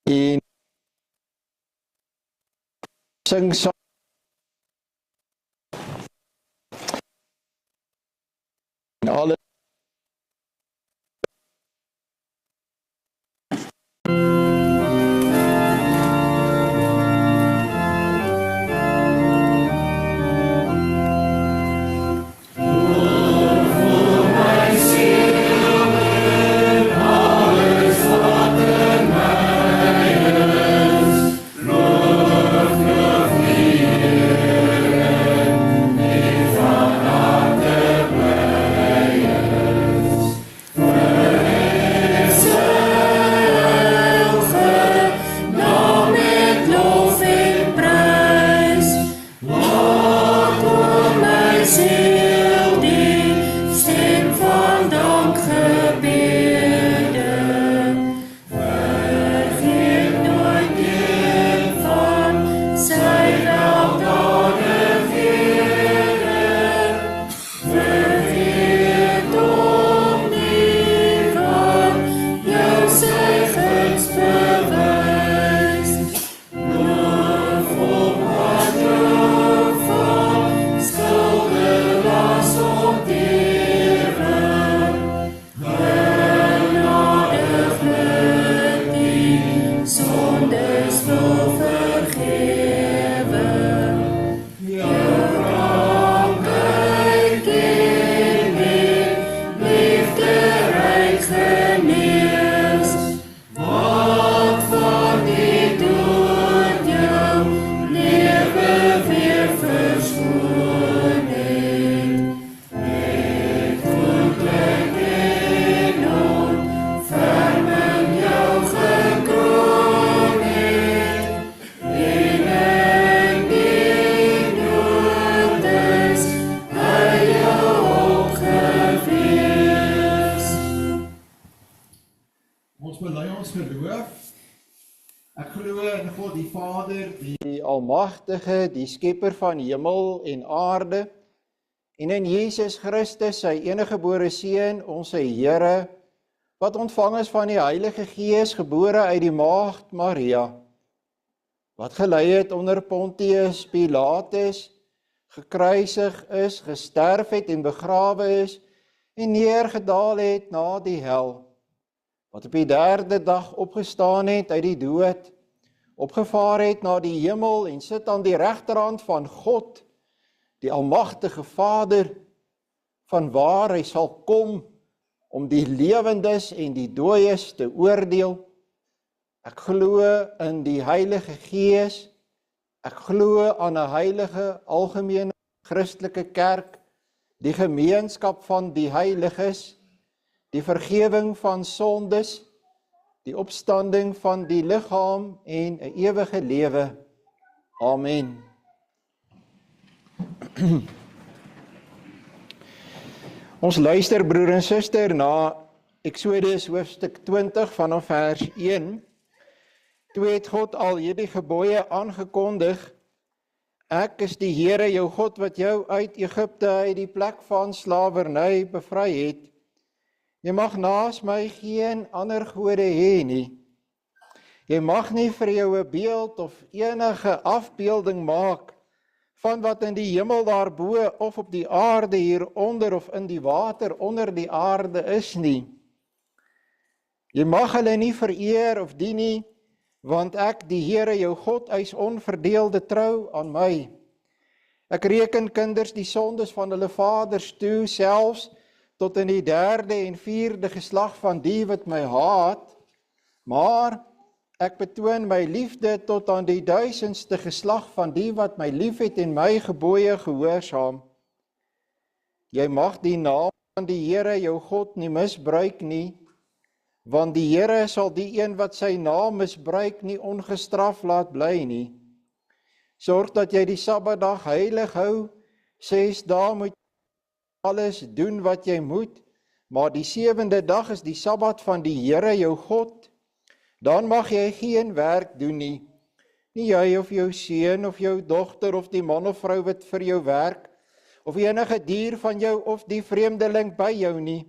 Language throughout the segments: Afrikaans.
en sing saam en alle die Almagtige, die Skepper van hemel en aarde, en in Jesus Christus, sy eniggebore Seun, ons Here, wat ontvang is van die Heilige Gees, gebore uit die Maagd Maria, wat gelei het onder Pontius Pilatus, gekruisig is, gesterf het en begrawe is, en neergedaal het na die hel, wat op die 3de dag opgestaan het uit die dood, opgevaar het na die hemel en sit aan die regterhand van God, die Almagtige Vader, vanwaar hy sal kom om die lewendes en die dooies te oordeel. Ek glo in die Heilige Gees, ek glo aan 'n heilige algemene Christelike kerk, die gemeenskap van die heiliges, die vergewing van sondes, die opstanding van die liggaam en 'n ewige lewe. Amen. Ons luister, broer en suster, na Eksodus hoofstuk 20 vanaf vers 1. Toe het God al hierdie gebooie aangekondig: Ek is die Here jou God wat jou uit Egipte, uit die plek van slawerny bevry het. Jy mag naas my geen ander gode hê nie. Jy mag nie vir jou 'n beeld of enige afbeelding maak van wat in die hemel daarbo of op die aarde hieronder of in die water onder die aarde is nie. Jy mag hulle nie vereer of dien nie, want ek, die Here jou God, eis onverdeelde trou aan my. Ek reken kinders die sondes van hulle vaders toe, selfs tot in die 3de en 4de geslag van die wat my haat, maar ek betoon my liefde tot aan die 1000ste geslag van die wat my liefhet en my gebooie gehoorsaam. Jy mag die naam van die Here jou God nie misbruik nie, want die Here sal die een wat sy naam misbruik nie ongestraf laat bly nie. Sorg dat jy die Sabbatdag heilig hou, 6 dae moet alles doen wat jy moet, maar die 7de dag is die Sabbat van die Here jou God. Dan mag jy geen werk doen nie. Nie jy of jou seun of jou dogter of die man of vrou wat vir jou werk, of enige dier van jou of die vreemdeling by jou nie.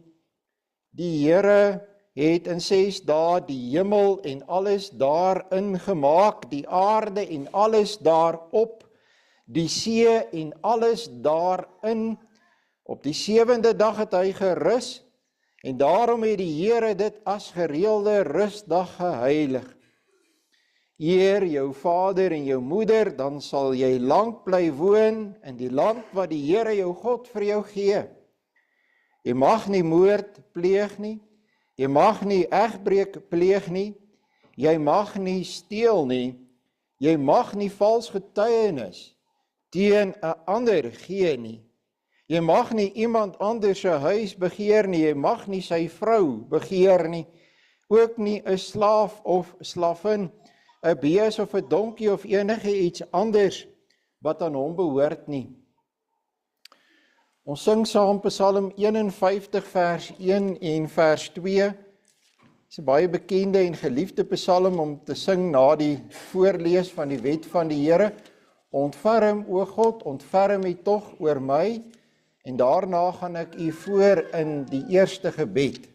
Die Here het in 6 dae die hemel en alles daarin gemaak, die aarde en alles daarop, die see en alles daarin. Op die 7de dag het hy gerus, en daarom het die Here dit as gereelde rusdag geheilig. Eer jou vader en jou moeder, dan sal jy lank bly woon in die land wat die Here jou God vir jou gee. Jy mag nie moord pleeg nie, jy mag nie egbreek pleeg nie, jy mag nie steel nie, jy mag nie vals getuienis teen 'n ander gee nie. Jy mag nie iemand anders se huis begeer nie, jy mag nie sy vrou begeer nie, ook nie 'n slaaf of slavin, 'n bees of 'n donkie of enige iets anders wat aan hom behoort nie. Ons sing saam Psalm 51 vers 1 en vers 2. Dit is 'n baie bekende en geliefde psalm om te sing na die voorlees van die wet van die Here. Ontferm, o God, ontferm U tog oor my, en daarna gaan ek U voor in die eerste gebed.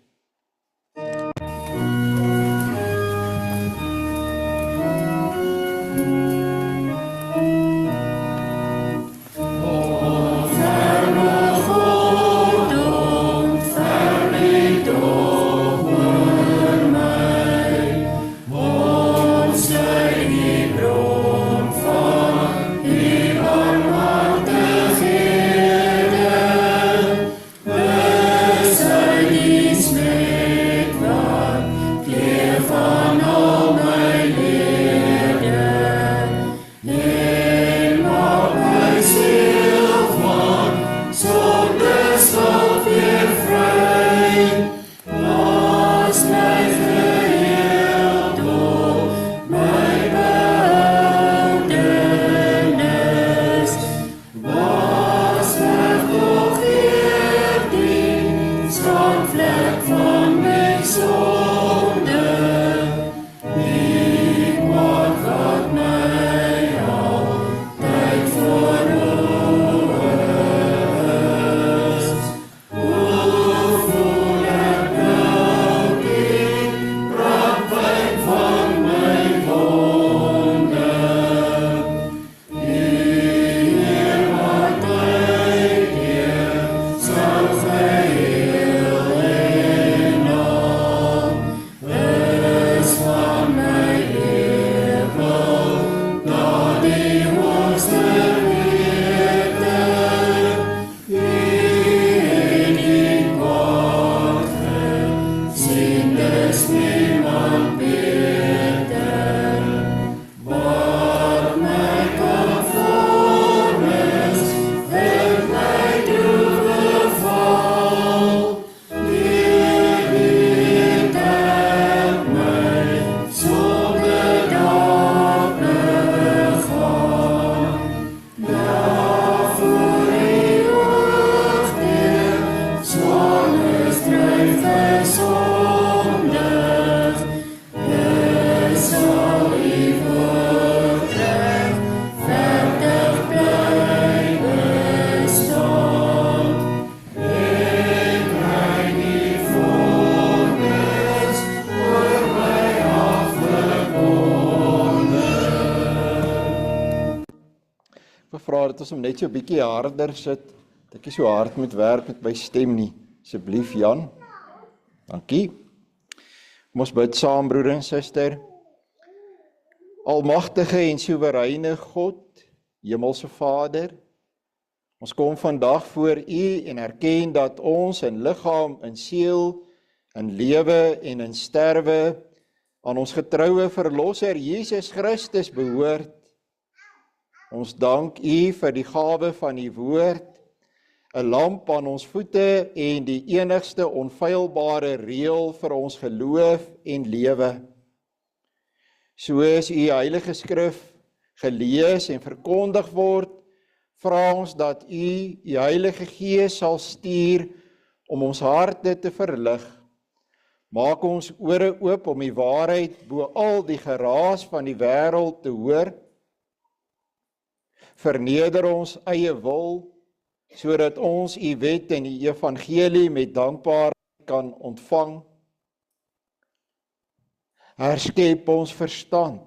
Vra dat ons hom net so 'n bietjie harder sit, dat ek nie so hard moet werk met my stem nie. Asseblief Jan. Dankie. Kom ons bid saam, broeder en suster. Almagtige en soewereine God, Hemelse Vader, ons kom vandag voor U en erken dat ons in liggaam, in siel, in lewe en in sterwe aan ons getroue Verlosser Jesus Christus behoort. Ons dank U vir die gawe van U woord, 'n lamp aan ons voete en die enigste onfeilbare reël vir ons geloof en lewe. Soos U Heilige Skrif gelees en verkondig word, vra ons dat U Heilige Gees sal stuur om ons harte te verlig. Maak ons ore oop om die waarheid bo al die geraas van die wêreld te hoor. Verneder ons eie wil, sodat ons u wet en die evangelie met dankbaarheid kan ontvang. Herskep ons verstand,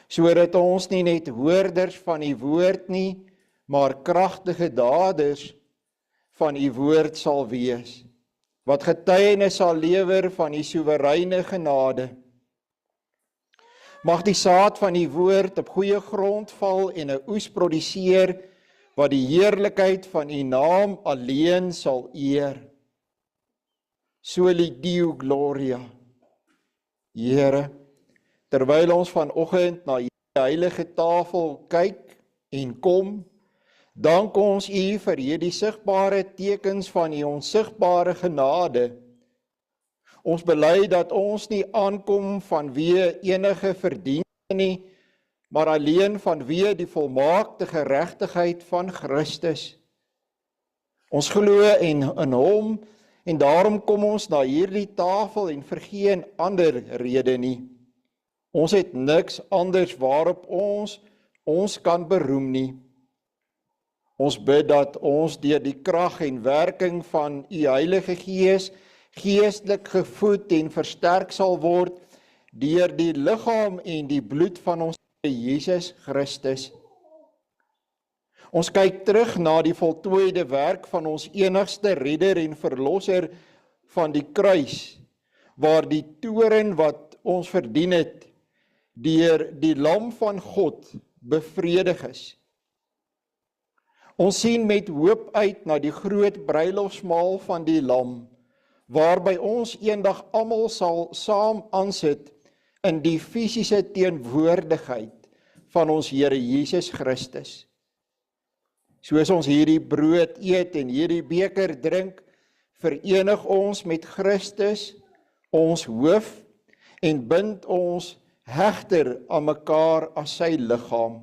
sodat ons nie net hoorders van u woord nie, maar kragtige daders van u woord sal wees, wat getuienis sal lewer van u soewereine genade. Mag die saad van die woord op goeie grond val en 'n oes produseer, wat die heerlikheid van u naam alleen sal eer. Soli Deo Gloria. Here, terwyl ons vanoggend na die heilige tafel kyk en kom, dank ons u vir hierdie sigbare tekens van u onsigbare genade. Ons bely dat ons nie aankom vanweë enige verdienste nie, maar alleen vanweë die volmaakte geregtigheid van Christus. Ons glo in hom, en daarom kom ons na hierdie tafel en vir geen ander rede nie. Ons het niks anders waarop ons kan beroem nie. Ons bid dat ons deur die krag en werking van u Heilige Gees geestelik gevoed en versterk sal word deur die liggaam en die bloed van ons Jesus Christus. Ons kyk terug na die voltooide werk van ons enigste redder en verlosser van die kruis, waar die toorn wat ons verdien het, deur die Lam van God bevredig is. Ons sien met hoop uit na die groot bruilofsmaal van die Lam, waarby ons eendag almal sal saam aansit in die fisiese teenwoordigheid van ons Here Jesus Christus. Soos ons hierdie brood eet en hierdie beker drink, verenig ons met Christus, ons hoof, en bind ons hegter aan mekaar as sy liggaam.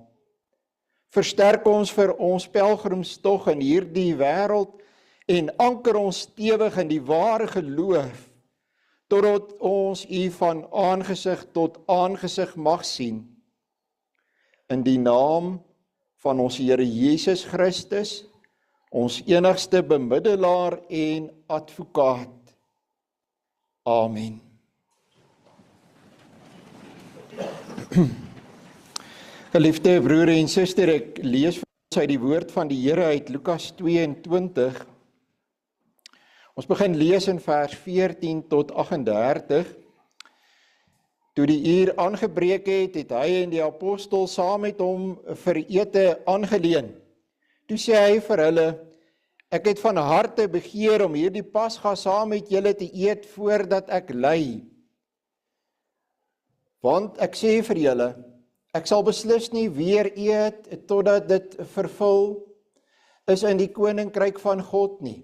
Versterk ons vir ons pelgrimstog in hierdie wêreld en anker ons stewig in die ware geloof, totdat ons u van aangesig tot aangesig mag sien. In die naam van ons Here Jesus Christus, ons enigste bemiddelaar en advokaat. Amen. Geliefde broer en suster, ek lees vir ons uit die woord van die Here uit Lukas 22. Ons begin lees in vers 14 tot 38. Toe die uur aangebreek het, het hy en die apostel saam met hom vir ete aangeleen. Toe sê hy vir hulle, ek het van harte begeer om hierdie Pasga saam met julle te eet voordat ek ly. Want ek sê vir julle, ek sal beslis nie weer eet totdat dit vervul is in die koninkryk van God nie.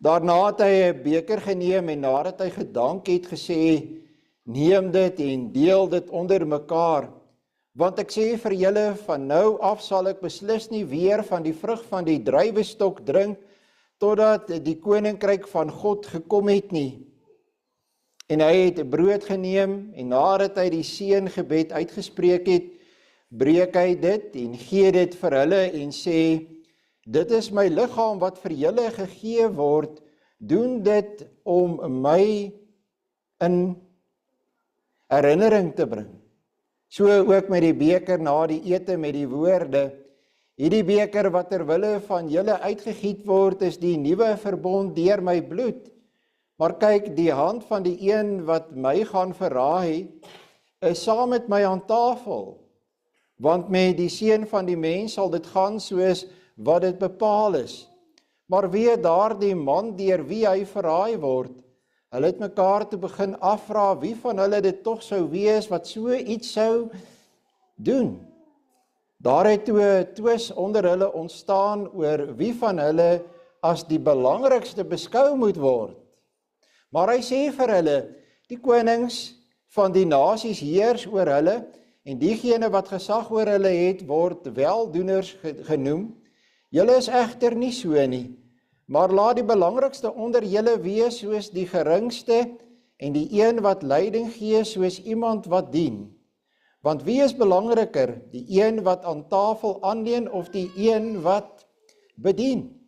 Daarna het hy 'n beker geneem en nadat hy gedank het gesê, neem dit en deel dit onder mekaar, want ek sê vir julle, van nou af sal ek beslis nie weer van die vrug van die druiwestok drink, totdat die koninkryk van God gekom het nie. En hy het 'n brood geneem, en nadat hy die seëngebed uitgespreek het, breek hy dit en gee dit vir hulle en sê, dit is my liggaam wat vir julle gegee word, doen dit om my in herinnering te bring. So ook met die beker na die ete met die woorde, hierdie beker wat ter wille van julle uitgegiet word, is die nuwe verbond deur my bloed. Maar kyk, die hand van die een wat my gaan verraai, is saam met my aan tafel, want met die seun van die mens sal dit gaan soos wat dit bepaal is. Maar weet daardie man deur wie hy verraai word, hulle het mekaar te begin afvra wie van hulle dit tog sou wees wat so iets sou doen. Daar het toe 'n twis onder hulle ontstaan oor wie van hulle as die belangrikste beskou moet word. Maar hy sê vir hulle, die konings van die nasies heers oor hulle, en diegene wat gesag oor hulle het, word weldoeners genoem. Julle is egter nie so nie, maar laat die belangrikste onder julle wees soos die geringste, en die een wat leiding gee soos iemand wat dien. Want wie is belangriker, die een wat aan tafel aanleen of die een wat bedien?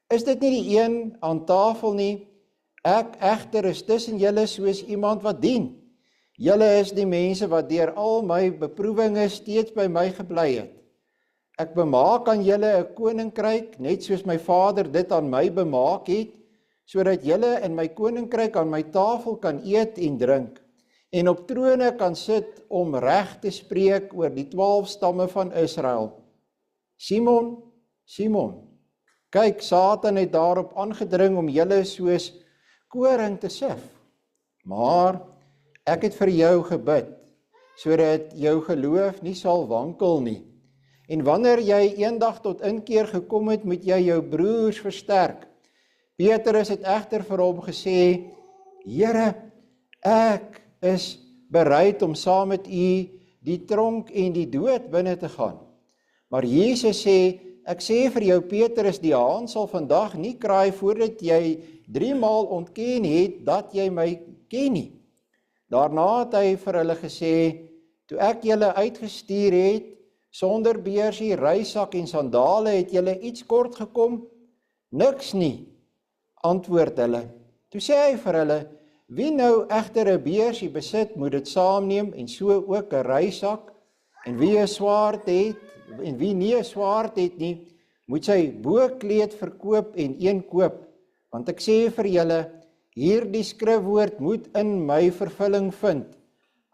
Is dit nie die een aan tafel nie? Ek egter is tussen julle soos iemand wat dien. Julle is die mense wat deur al my beproewinge steeds by my gebly het. Ek bemaak aan julle 'n koninkryk, net soos my Vader dit aan my bemaak het, sodat julle in my koninkryk aan my tafel kan eet en drink, en op trone kan sit om reg te spreek oor die 12 stamme van Israel. Simon, Simon, kyk, Satan het daarop aangedring om julle soos koring te sif. Maar ek het vir jou gebid, sodat jou geloof nie sal wankel nie. En wanneer jy eendag tot inkeer gekom het, moet jy jou broers versterk. Petrus het egter vir hom gesê, Here, ek is bereid om saam met u die tronk en die dood binne te gaan. Maar Jesus sê, ek sê vir jou Petrus, die haan sal vandag nie kraai voordat jy 3 maal ontken het dat jy my ken nie. Daarna het hy vir hulle gesê, toe ek julle uitgestuur het, sonder beursie, reisak en sandale, het julle iets kort gekom? Niks nie, antwoord hulle. Toe sê hy vir hulle, wie nou egter 'n beursie besit, moet dit saamneem en so ook 'n reisak, en wie 'n swaard het, en wie nie 'n swaard het nie, moet sy boekleed verkoop en een koop, want ek sê vir julle, hierdie skrifwoord moet in my vervulling vind.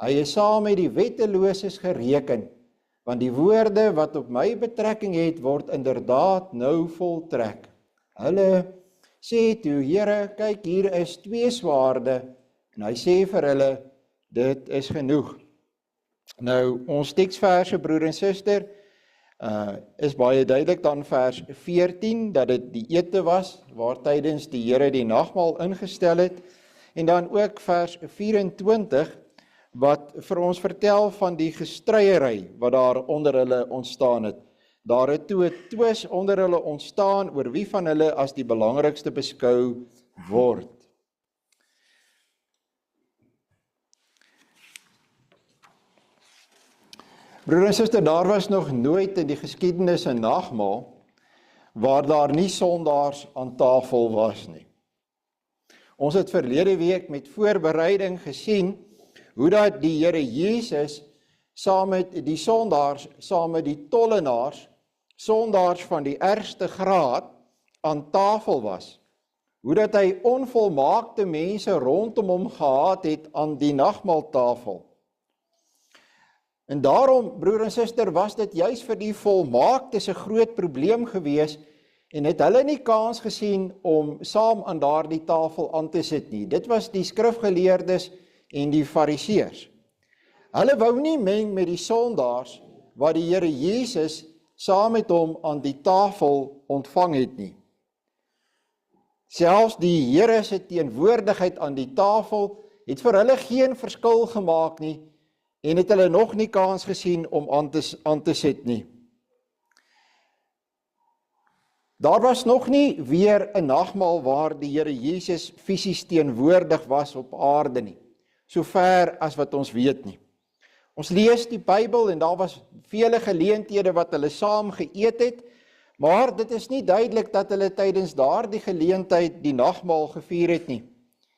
Hy is saam met die wetteloses gereken, want die woorde wat op my betrekking het, word inderdaad nou voltrek. Hulle sê toe, Here, kyk, hier is 2 swaarde, en hy sê vir hulle, dit is genoeg. Nou, ons teksverse, broer en suster, is baie duidelik dan vers 14, dat dit die ete was, waar tydens die Here die nagmaal ingestel het, en dan ook vers 24, wat vir ons vertel van die gestryery, wat daar onder hulle ontstaan het. Daar het toe 'n twis onder hulle ontstaan, oor wie van hulle as die belangrikste beskou word. Broer en suster, daar was nog nooit in die geskiedenis 'n nagmaal, waar daar nie sondaars aan tafel was nie. Ons het verlede week met voorbereiding gesien, hoe dat die Here Jesus saam met die sondaars, saam met die tollenaars, sondaars van die ergste graad, aan tafel was. Hoe dat hy onvolmaakte mense rondom hom gehad het aan die nagmaaltafel. En daarom, broer en suster, was dit juis vir die volmaaktes 'n groot probleem gewees, en het hulle nie kans gesien om saam aan daardie tafel aan te sit nie. Dit was die skrifgeleerdes en die fariseërs. Hulle wou nie meng met die sondaars, wat die Here Jesus saam met hom aan die tafel ontvang het nie. Selfs die Here se teenwoordigheid aan die tafel het vir hulle geen verskil gemaak nie, en het hulle nog nie kans gesien om aan te sit nie. Daar was nog nie weer 'n nagmaal waar die Here Jesus fisies teenwoordig was op aarde nie, sover as wat ons weet nie. Ons lees die Bybel en daar was vele geleenthede wat hulle saam geëet het, maar dit is nie duidelik dat hulle tydens daardie geleentheid die nagmaal gevier het nie.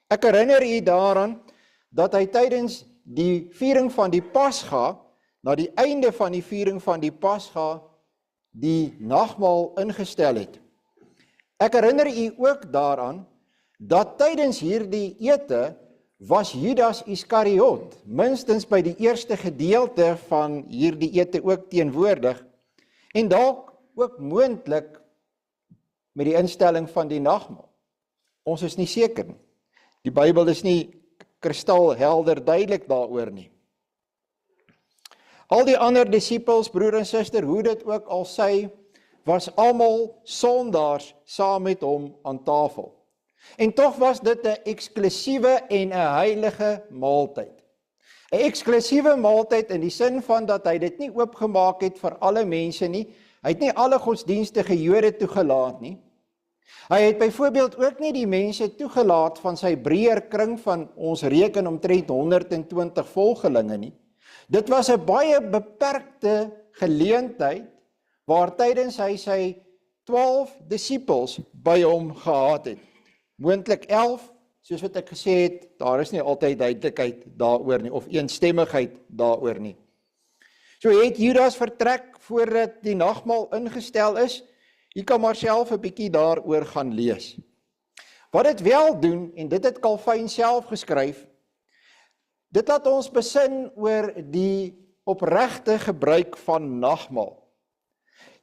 Ek herinner u daaraan dat hy tydens die viering van die Pasga, na die einde van die viering van die Pasga, die nagmaal ingestel het. Ek herinner u ook daaraan dat tydens hierdie ete was Judas Iskariot, minstens by die eerste gedeelte van hierdie ete ook teenwoordig, en dalk ook moontlik met die instelling van die nagmaal. Ons is nie seker nie. Die Bybel is nie kristalhelder duidelik daaroor nie. Al die ander disippels, broer en suster, hoe dit ook al sy, was almal sondaars saam met hom aan tafel. En tog was dit 'n eksklusiewe en 'n heilige maaltyd. 'n Eksklusiewe maaltyd in die sin van dat hy dit nie oopgemaak het vir alle mense nie. Hy het nie alle godsdienstige Jode toegelaat nie. Hy het byvoorbeeld ook nie die mense toegelaat van sy breër kring van, ons reken omtrent 120 volgelinge nie. Dit was 'n baie beperkte geleentheid waar tydens hy sy 12 disippels by hom gehad het. Moontlik 11, soos wat ek gesê het, daar is nie altyd duidelikheid daaroor nie, of eensstemmigheid daaroor nie. So het Judas vertrek voordat die nagmaal ingestel is. Jy kan maar self 'n bietjie daaroor gaan lees. Wat dit wel doen, en dit het Calvin self geskryf, dit laat ons besin oor die opregte gebruik van nagmaal.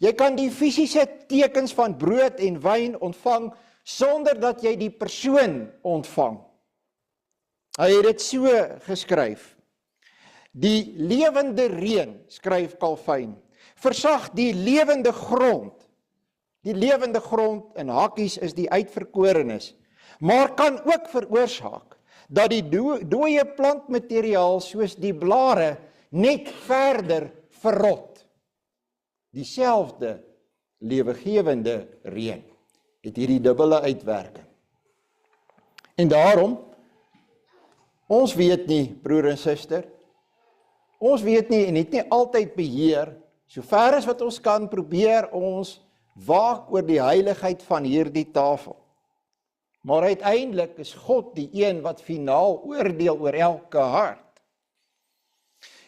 Jy kan die fisiese tekens van brood en wyn ontvang sonder dat jy die persoon ontvang. Hy het dit so geskryf. Die lewende reën, skryf Calvin, versag die lewende grond. Die lewende grond in hakkies is die uitverkorenes, maar kan ook veroorsaak dat die dooie plantmateriaal soos die blare net verder verrot. Dieselfde lewegewende reën het hierdie dubbele uitwerking. En daarom, ons weet nie, broer en suster, ons weet nie en het nie altyd beheer, so ver as wat ons kan probeer ons waak oor die heiligheid van hierdie tafel. Maar uiteindelik is God die een wat finaal oordeel oor elke hart.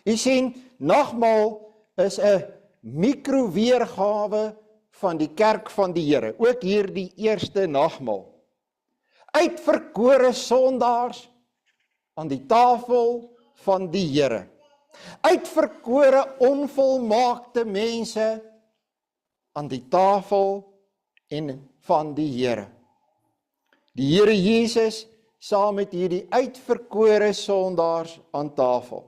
Jy sien, nagmaal is 'n mikroweergawe van die kerk van die Here, ook hier die eerste nagmaal. Uitverkore sondaars aan die tafel van die Here. Uitverkore onvolmaakte mense aan die tafel en van die Here. Die Here Jesus saam met hierdie uitverkore sondaars aan tafel.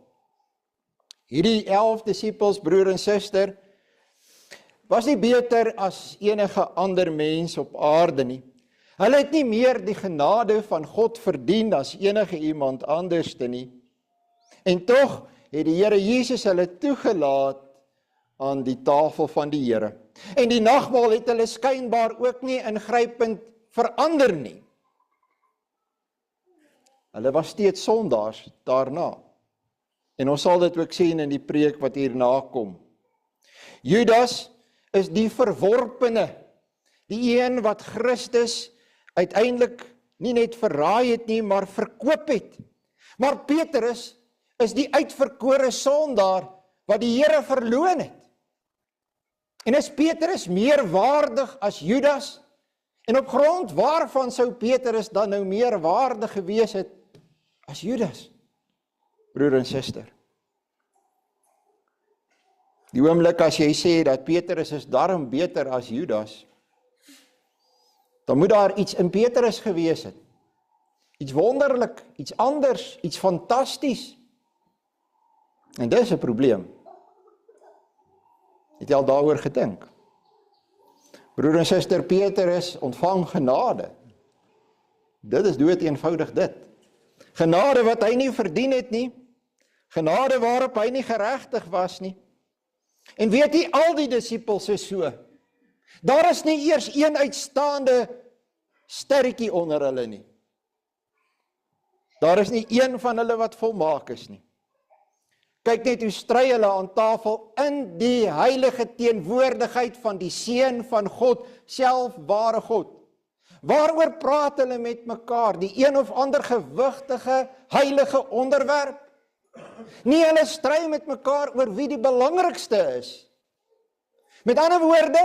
Hierdie 11 disippels, broer en suster, was nie beter as enige ander mens op aarde nie. Hulle het nie meer die genade van God verdien as enige iemand anderste nie. En tog het die Here Jesus hulle toegelaat aan die tafel van die Here. En die nagmaal het hulle skynbaar ook nie ingrypend verander nie. Hulle was steeds sondaars daarna. En ons sal dit ook sien in die preek wat hierna kom. Judas is die verworpene, die een wat Christus uiteindelik nie net verraai het nie, maar verkoop het. Maar Petrus is die uitverkore sondaar wat die Here verloon het. En is Petrus meer waardig as Judas? En op grond waarvan sou Petrus dan nou meer waardig gewees het as Judas? Broer en suster. Die oomblik as jy sê dat Petrus is darm beter as Judas, dan moet daar iets in Petrus gewees het. Iets wonderlik, iets anders, iets fantasties. En dis 'n probleem. Het jy al daaroor gedink? Broer en suster, Petrus ontvang genade. Dit is dood eenvoudig dit. Genade wat hy nie verdien het nie. Genade waarop hy nie geregtig was nie. En weet jy, al die disippels is so. Daar is nie eers een uitstaande sterretjie onder hulle nie. Daar is nie een van hulle wat volmaak is nie. Kyk net hoe stry hulle aan tafel in die heilige teenwoordigheid van die Seun van God, self ware God. Waaroor praat hulle met mekaar? Die een of ander gewigtige, heilige onderwerp? Nie, hulle stry met mekaar oor wie die belangrikste is. Met ander woorde,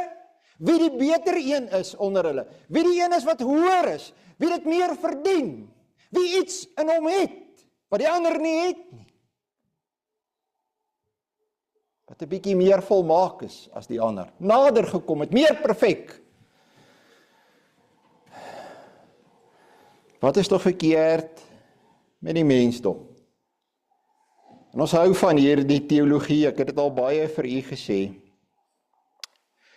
wie die beter een is onder hulle. Wie die een is wat hoër is. Wie dit meer verdien. Wie iets in hom het, wat die ander nie het nie. Wat 'n bietjie meer volmaak is as die ander. Nader gekom het, meer perfek. Wat is tog verkeerd met die mensdom? En ons hou van hierdie teologie, ek het dit al baie vir u gesê.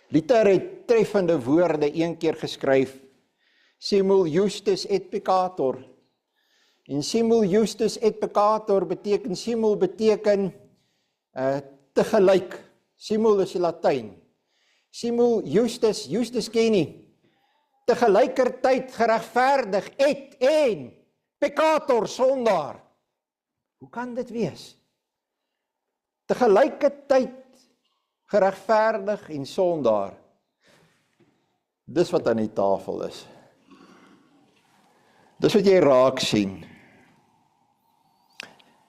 Luther het treffende woorde een keer geskryf, simul justus et peccator. En simul justus et peccator beteken, simul beteken tegelyk. Simul is die Latyn. Simul justus, justus ken nie. Tegelykertyd geregverdig, et en peccator, sondaar. Hoe kan dit wees? Tegelykertyd geregverdig en sondaar. Dis wat aan die tafel is. Dis wat jy raak sien.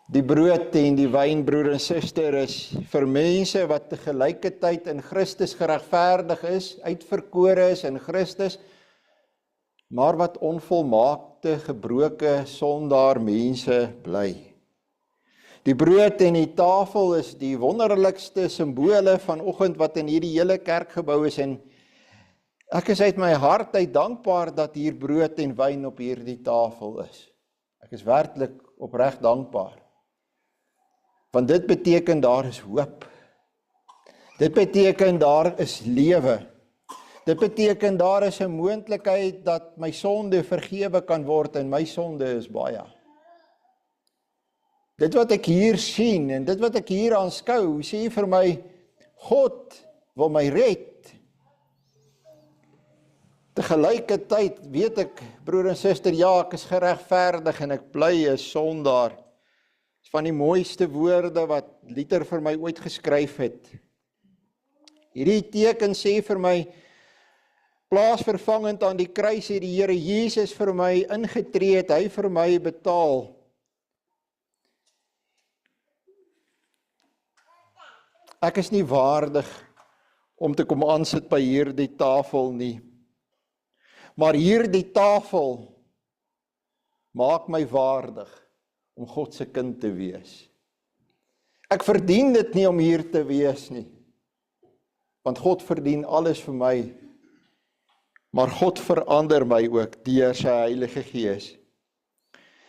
Die brood en die wyn, broer en suster, is vir mense wat tegelijkertyd in Christus geregverdig is, uitverkore is in Christus, maar wat onvolmaakte, gebroke, sondaar mense bly. Die brood en die tafel is die wonderlikste simbole vanoggend wat in hierdie hele kerkgebou is, en ek is uit my hart uit dankbaar dat hier brood en wyn op hierdie tafel is. Ek is werklik opreg dankbaar. Want dit beteken daar is hoop. Dit beteken daar is lewe. Dit beteken daar is 'n moontlikheid dat my sonde vergewe kan word, en my sonde is baie. Dit wat ek hier sien en dit wat ek hier aanskou, sê vir my, God wil my red. Tegelijkertyd weet ek, broer en suster, ja, ek is geregverdig en ek bly 'n sondaar. Dit is van die mooiste woorde wat Luther vir my ooit geskryf het. Hierdie teken sê vir my, plaasvervangend aan die kruis het die Here Jesus vir my ingetree het, hy vir my betaal. Ek is nie waardig om te kom aansit by hierdie tafel nie. Maar hierdie tafel maak my waardig om God se kind te wees. Ek verdien dit nie om hier te wees nie. Want God verdien alles vir my. Maar God verander my ook deur sy Heilige Gees.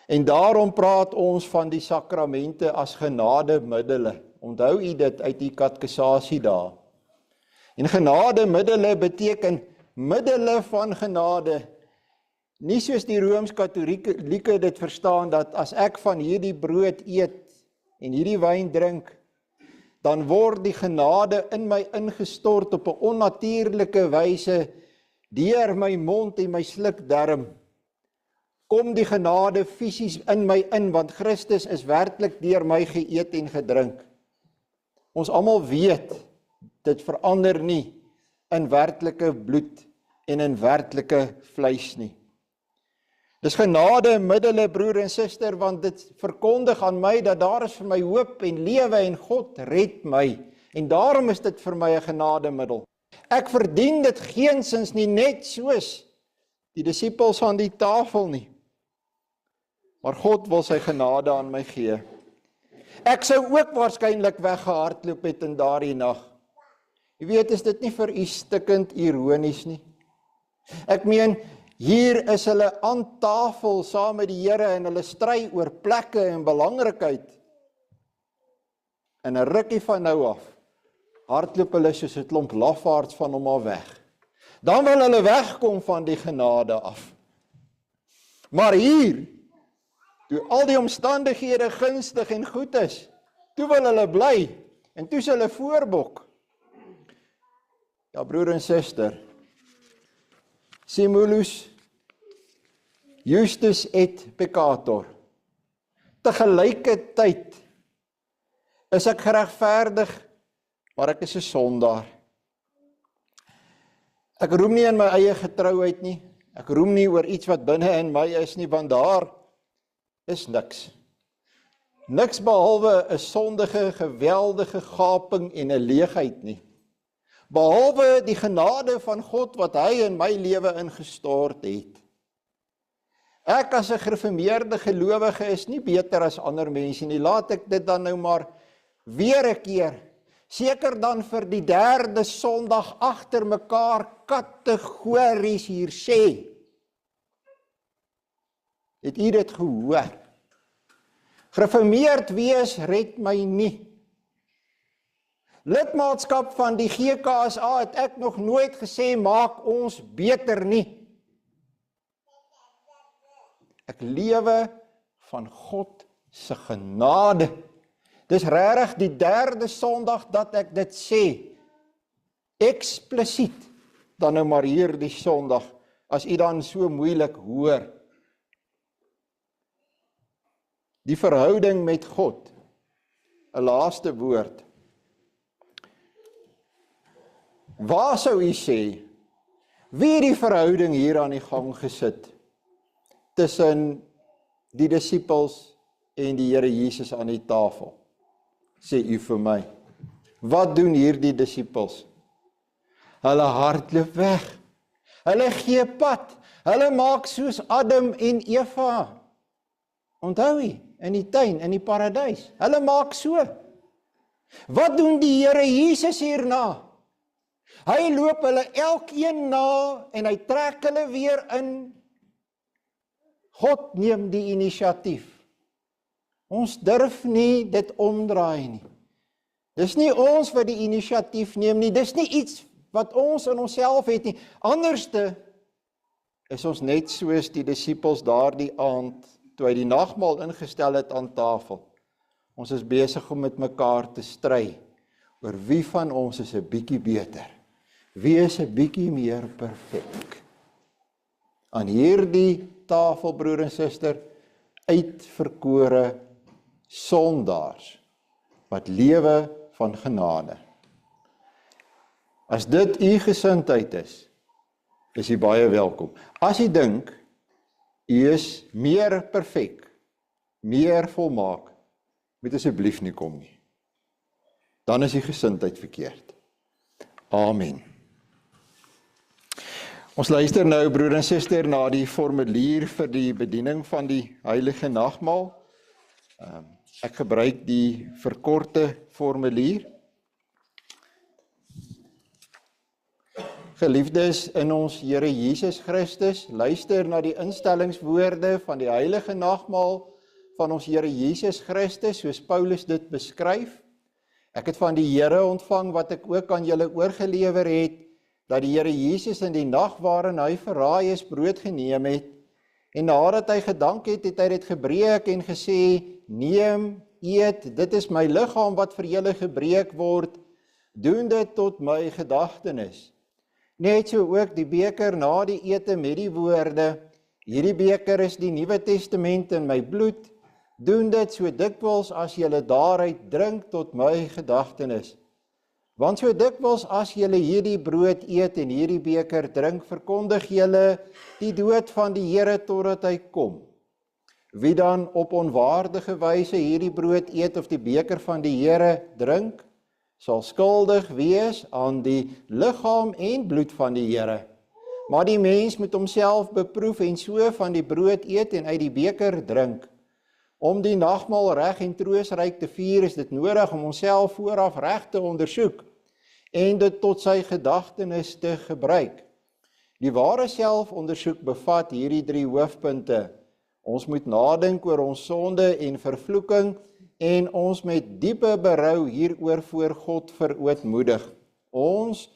En daarom praat ons van die sakramente as genademiddele. Onthou u dit uit die katekisasie daar. En genademiddele beteken middele van genade. Nie soos die Rooms-Katolieke dit verstaan, dat as ek van hierdie brood eet en hierdie wyn drink, dan word die genade in my ingestort op 'n onnatuurlike wyse deur my mond en my slukdarm. Kom die genade fisies in my in, want Christus is werklik deur my geëet en gedrink. Ons almal weet, dit verander nie in werklike bloed en in werklike vleis nie. Dis genade middele, broer en suster, want dit verkondig aan my dat daar is vir my hoop en lewe en God red my. En daarom is dit vir my 'n genademiddel. Ek verdien dit geensins nie, net soos die disippels aan die tafel nie. Maar God wil sy genade aan my gee. Ek sou ook waarskynlik weggehardloop het in daardie nag. Jy weet, is dit nie vir u stikkend ironies nie? Ek meen, hier is hulle aan tafel saam met die Here en hulle stry oor plekke en belangrikheid. En 'n rukkie van nou af, hardloop hulle soos 'n klomp lafaards van hom af weg. Dan wil hulle wegkom van die genade af. Maar hier, toe al die omstandighede gunstig en goed is, toe wil hulle bly, en toe is hulle voorbok. Ja, broer en suster, simulus justus et peccator. Tegelijkertyd is ek geregverdig, maar ek is 'n sondaar. Ek roem nie in my eie getrouheid nie, ek roem nie oor iets wat binne in my is nie, want daar is niks. Niks behalwe 'n sondige, geweldige gaping en 'n leegheid nie. Behalwe die genade van God wat hy in my lewe ingestort het. Ek as 'n gereformeerde gelowige is nie beter as ander mense nie. Laat ek dit dan nou maar weer 'n keer, seker dan vir die 3de Sondag agter mekaar kategories hier sê. Het u dit gehoor? Gereformeerd wees red my nie. Lidmaatskap van die GKSA het ek nog nooit gesê maak ons beter nie. Ek lewe van God se genade. Dis regtig die 3de Sondag dat ek dit sê. Eksplisiet dan nou maar hierdie Sondag, as u dan so moeilik hoor. Die verhouding met God, 'n laaste woord. Waar sou u sê, Wie het die verhouding hier aan die gang gesit tussen die disippels en die Here Jesus aan die tafel? Sê u vir my. Wat doen hier die disippels? Hulle hardloop weg. Hulle gee pad. Hulle maak soos Adam en Eva. Onthou jy, in die tuin, in die paradys. Hulle maak so. Wat doen die Here Jesus hierna? Hy loop hulle elkeen na en hy trek hulle weer in. God neem die inisiatief. Ons durf nie dit omdraai nie. Dis nie ons wat die inisiatief neem nie, dis nie iets wat ons in onsself het nie. Anderste is ons net soos die disippels daardie aand, toe hy die nagmaal ingestel het aan tafel. Ons is besig om met mekaar te stry oor wie van ons is 'n bietjie beter. Wie is 'n bietjie meer perfek? Aan hierdie tafel, broer en suster, uitverkore sondaars wat lewe van genade. As dit u gesindheid is u baie welkom. As u dink, u is meer perfek, meer volmaak, moet asseblief nie kom nie. Dan is die gesindheid verkeerd. Amen. Ons luister nou, broer en suster, na die formulier vir die bediening van die heilige nagmaal. Ek gebruik die verkorte formulier. Geliefdes in ons Here Jesus Christus, luister na die instellingswoorde van die heilige nagmaal van ons Here Jesus Christus, soos Paulus dit beskryf. Ek het van die Here ontvang wat ek ook aan julle oorgelewer het, dat die Here Jesus in die nag waarin hy verraai is, brood geneem het, en nadat hy gedank het, het hy dit gebreek en gesê, neem, eet, dit is my liggaam wat vir julle gebreek word, doen dit tot my gedagtenis. Net so ook die beker na die ete met die woorde, hierdie beker is die Nuwe Testament in my bloed, doen dit so dikwels as julle daaruit drink tot my gedagtenis. Want so dikwels as julle hierdie brood eet en hierdie beker drink, verkondig julle die dood van die Here totdat hy kom. Wie dan op onwaardige wyse hierdie brood eet of die beker van die Here drink, sal skuldig wees aan die liggaam en bloed van die Here. Maar die mens moet homself beproef en so van die brood eet en uit die beker drink. Om die nagmaal reg en troostryk te vier, is dit nodig om onsself vooraf reg te ondersoek en dit tot sy gedagtenis te gebruik. Die ware selfondersoek bevat hierdie 3 hoofpunte. Ons moet nadink oor ons sonde en vervloeking en ons met diepe berou hieroor voor God verootmoedig. Ons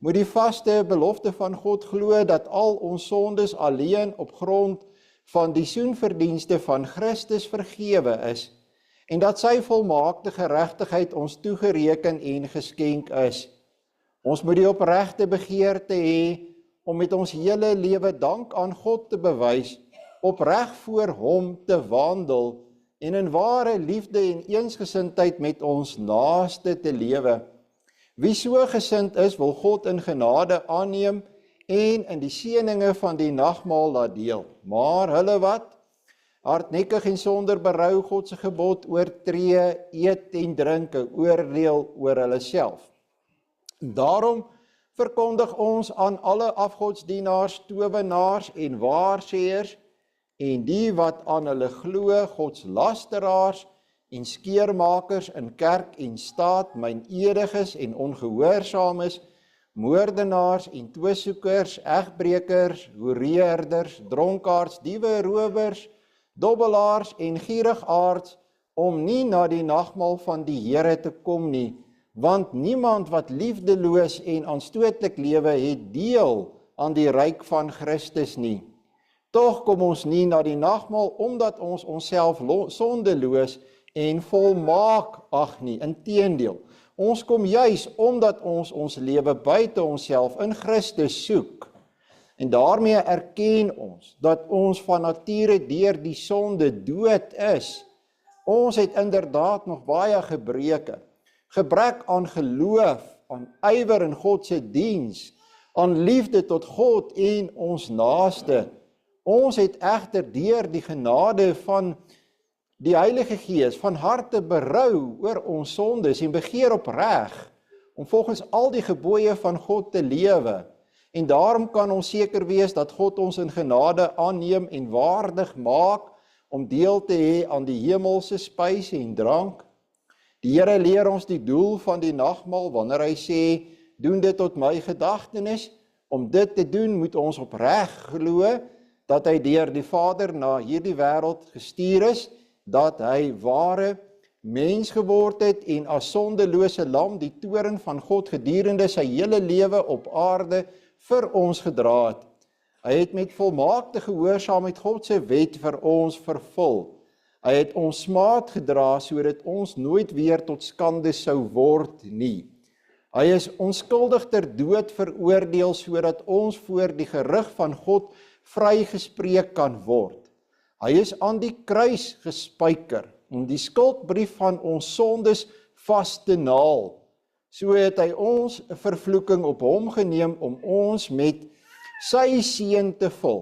moet die vaste belofte van God glo dat al ons sondes alleen op grond van die soenverdienste van Christus vergewe is en dat sy volmaakte geregtigheid ons toegereken en geskenk is. Ons moet die opregte begeerte hê om met ons hele lewe dank aan God te bewys, opreg voor hom te wandel en in ware liefde en eensgesindheid met ons naaste te lewe. Wie so gesind is, wil God in genade aanneem en in die seëninge van die nagmaal laat deel. Maar hulle wat hardnekkig en sonder berou God se gebod oortree, eet en drink 'n oordeel oor hulle self. Daarom verkondig ons aan alle afgodsdienaars, towenaars en waarsêers en die wat aan hulle glo, godslasteraars en skeermakers in kerk en staat, mynediges en ongehoorsaames, moordenaars en twissoekers, egbrekers, hoereerders, dronkaards, diewe, rowers, dobbelaars en gierigaards, om nie na die nagmaal van die Here te kom nie, want niemand wat liefdeloos en aanstootlik lewe het deel aan die ryk van Christus nie. Tog kom ons nie na die nagmaal omdat ons onsself sondeloos en volmaak ag nie, inteendeel. Ons kom juis omdat ons ons lewe buite onsself in Christus soek. En daarmee erken ons dat ons van nature deur die sonde dood is. Ons het inderdaad nog baie gebreke. Gebrek aan geloof, aan ywer in God se diens, aan liefde tot God en ons naaste. Ons het egter deur die genade van die Heilige Gees van harte berou oor ons sondes en begeer opreg om volgens al die gebooie van God te lewe. En daarom kan ons seker wees dat God ons in genade aanneem en waardig maak om deel te hê aan die hemelse spys en drank. Die Here leer ons die doel van die nagmaal wanneer hy sê, doen dit tot my gedagtenis. Om dit te doen moet ons opreg glo dat hy deur die Vader na hierdie wêreld gestuur is, dat hy ware mens geword het en as sondelose lam die toorn van God gedurende sy hele lewe op aarde vir ons gedra het. Hy het met volmaakte gehoorsaamheid God se wet vir ons vervul. Hy het ons smaad gedra sodat ons nooit weer tot skande sou word nie. Hy is onskuldig ter dood veroordeel sodat ons voor die gerig van God vrygespreek kan word. Hy is aan die kruis gespyker om die skuldbrief van ons sondes vas te naal. So het hy ons vervloeking op hom geneem om ons met sy seën te vul.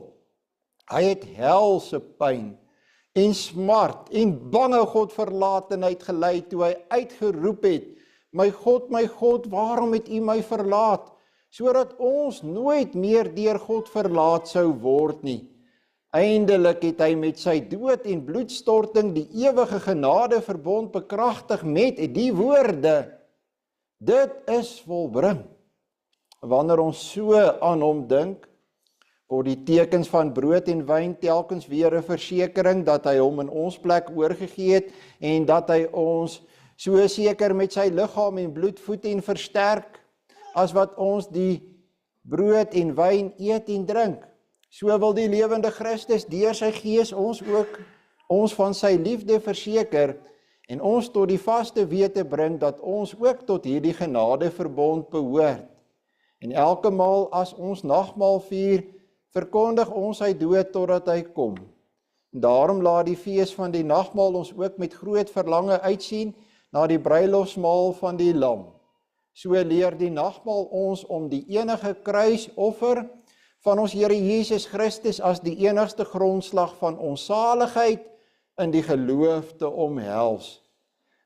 Hy het helse pyn en smart en bange Godverlatenheid gelei toe hy uitgeroep het, my God, waarom het U my verlaat? Sodat ons nooit meer deur God verlaat sou word nie. Eindelik het hy met sy dood en bloedstorting die ewige genade verbond bekragtig met die woorde, dit is volbring. Wanneer ons so aan hom dink, word die tekens van brood en wyn telkens weer 'n versekering dat hy hom in ons plek oorgegee het en dat hy ons so seker met sy liggaam en bloed voed en versterk, as wat ons die brood en wyn eet en drink. So wil die lewende Christus deur sy Gees ons van sy liefde verseker en ons tot die vaste wete bring dat ons ook tot hierdie genadeverbond behoort. En elke maal as ons nagmaal vier, verkondig ons sy dood totdat hy kom. En daarom laat die fees van die nagmaal ons ook met groot verlange uitsien na die bruilofsmaal van die Lam. So leer die nagmaal ons om die enige kruisoffer van ons Here Jesus Christus as die enigste grondslag van ons saligheid in die geloof te omhels.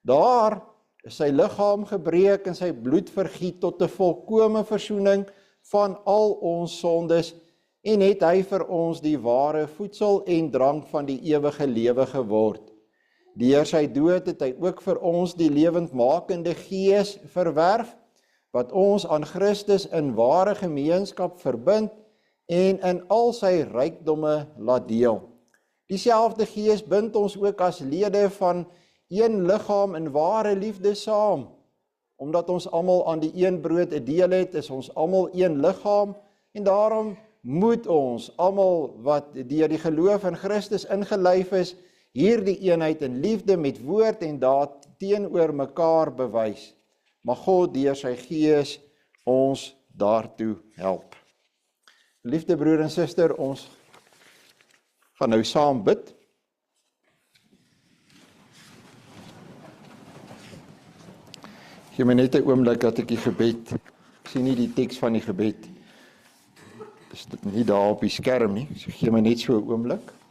Daar is sy liggaam gebreek en sy bloed vergiet tot 'n volkome versoening van al ons sondes en het hy vir ons die ware voedsel en drank van die ewige lewe geword. Deur sy dood het hy ook vir ons die lewendmakende Gees verwerf, wat ons aan Christus in ware gemeenskap verbind en in al sy rykdomme laat deel. Dieselfde Gees bind ons ook as lede van een liggaam in ware liefde saam. Omdat ons almal aan die een brood 'n deel het, is ons almal een liggaam en daarom moet ons almal wat deur die geloof in Christus ingelyf is, hierdie eenheid in liefde met woord en daad teenoor mekaar bewys. Mag God deur sy Gees ons daartoe help. Liefde broer en suster, ons gaan nou saam bid. Gee my net 'n oomblik dat ek die gebed, ek sien nie die teks van die gebed, is dit nie daar op die skerm nie, so gee my net so 'n oomblik.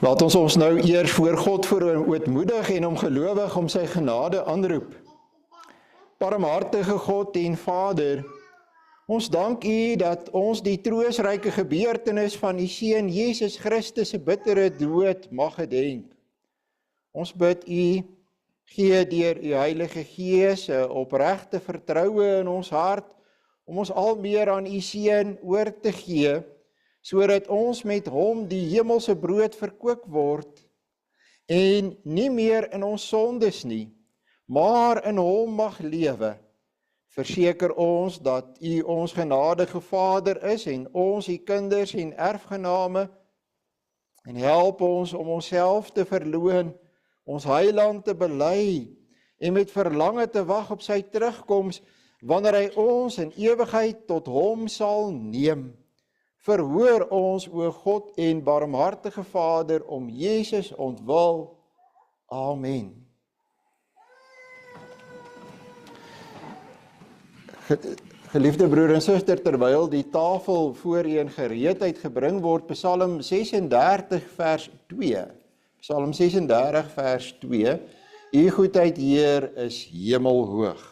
Laat ons nou eers voor God verootmoedig en hom gelowig om sy genade aanroep. Barmhartige God en Vader, ons dank U dat ons die troostryke gebeurtenis van U Seun Jesus Christus se bittere dood mag gedenk. Ons bid U, gee deur U Heilige Gees 'n opregte vertroue in ons hart om ons al meer aan U Seun oor te gee, sodat ons met hom die hemelse brood verkoop word en nie meer in ons sondes nie, maar in hom mag lewe. Verseker ons dat U ons genadige Vader is en ons U kinders en erfgename, en help ons om onsself te verloon, ons Heiland te bely en met verlange te wag op sy terugkoms wanneer hy ons in ewigheid tot hom sal neem. verhoor ons, o God en barmhartige Vader, om Jesus ontwil. Amen. Geliefde broer en suster, terwyl die tafel voor u in gereedheid gebring word, Psalm 36 vers 2. Psalm 36 vers 2. U goedheid, Heer, is hemelhoog.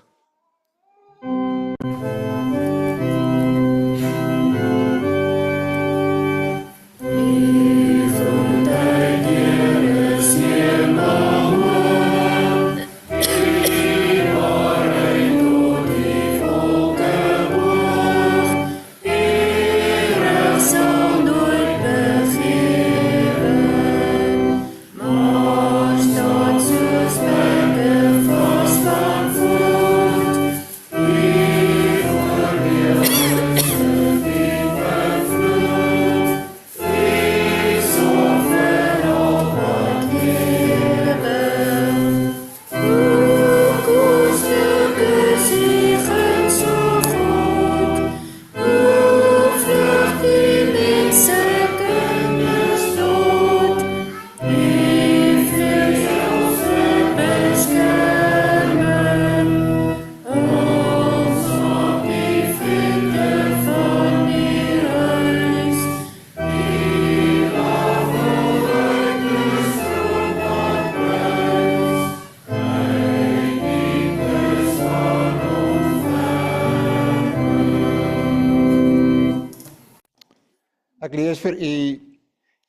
Ek lees vir u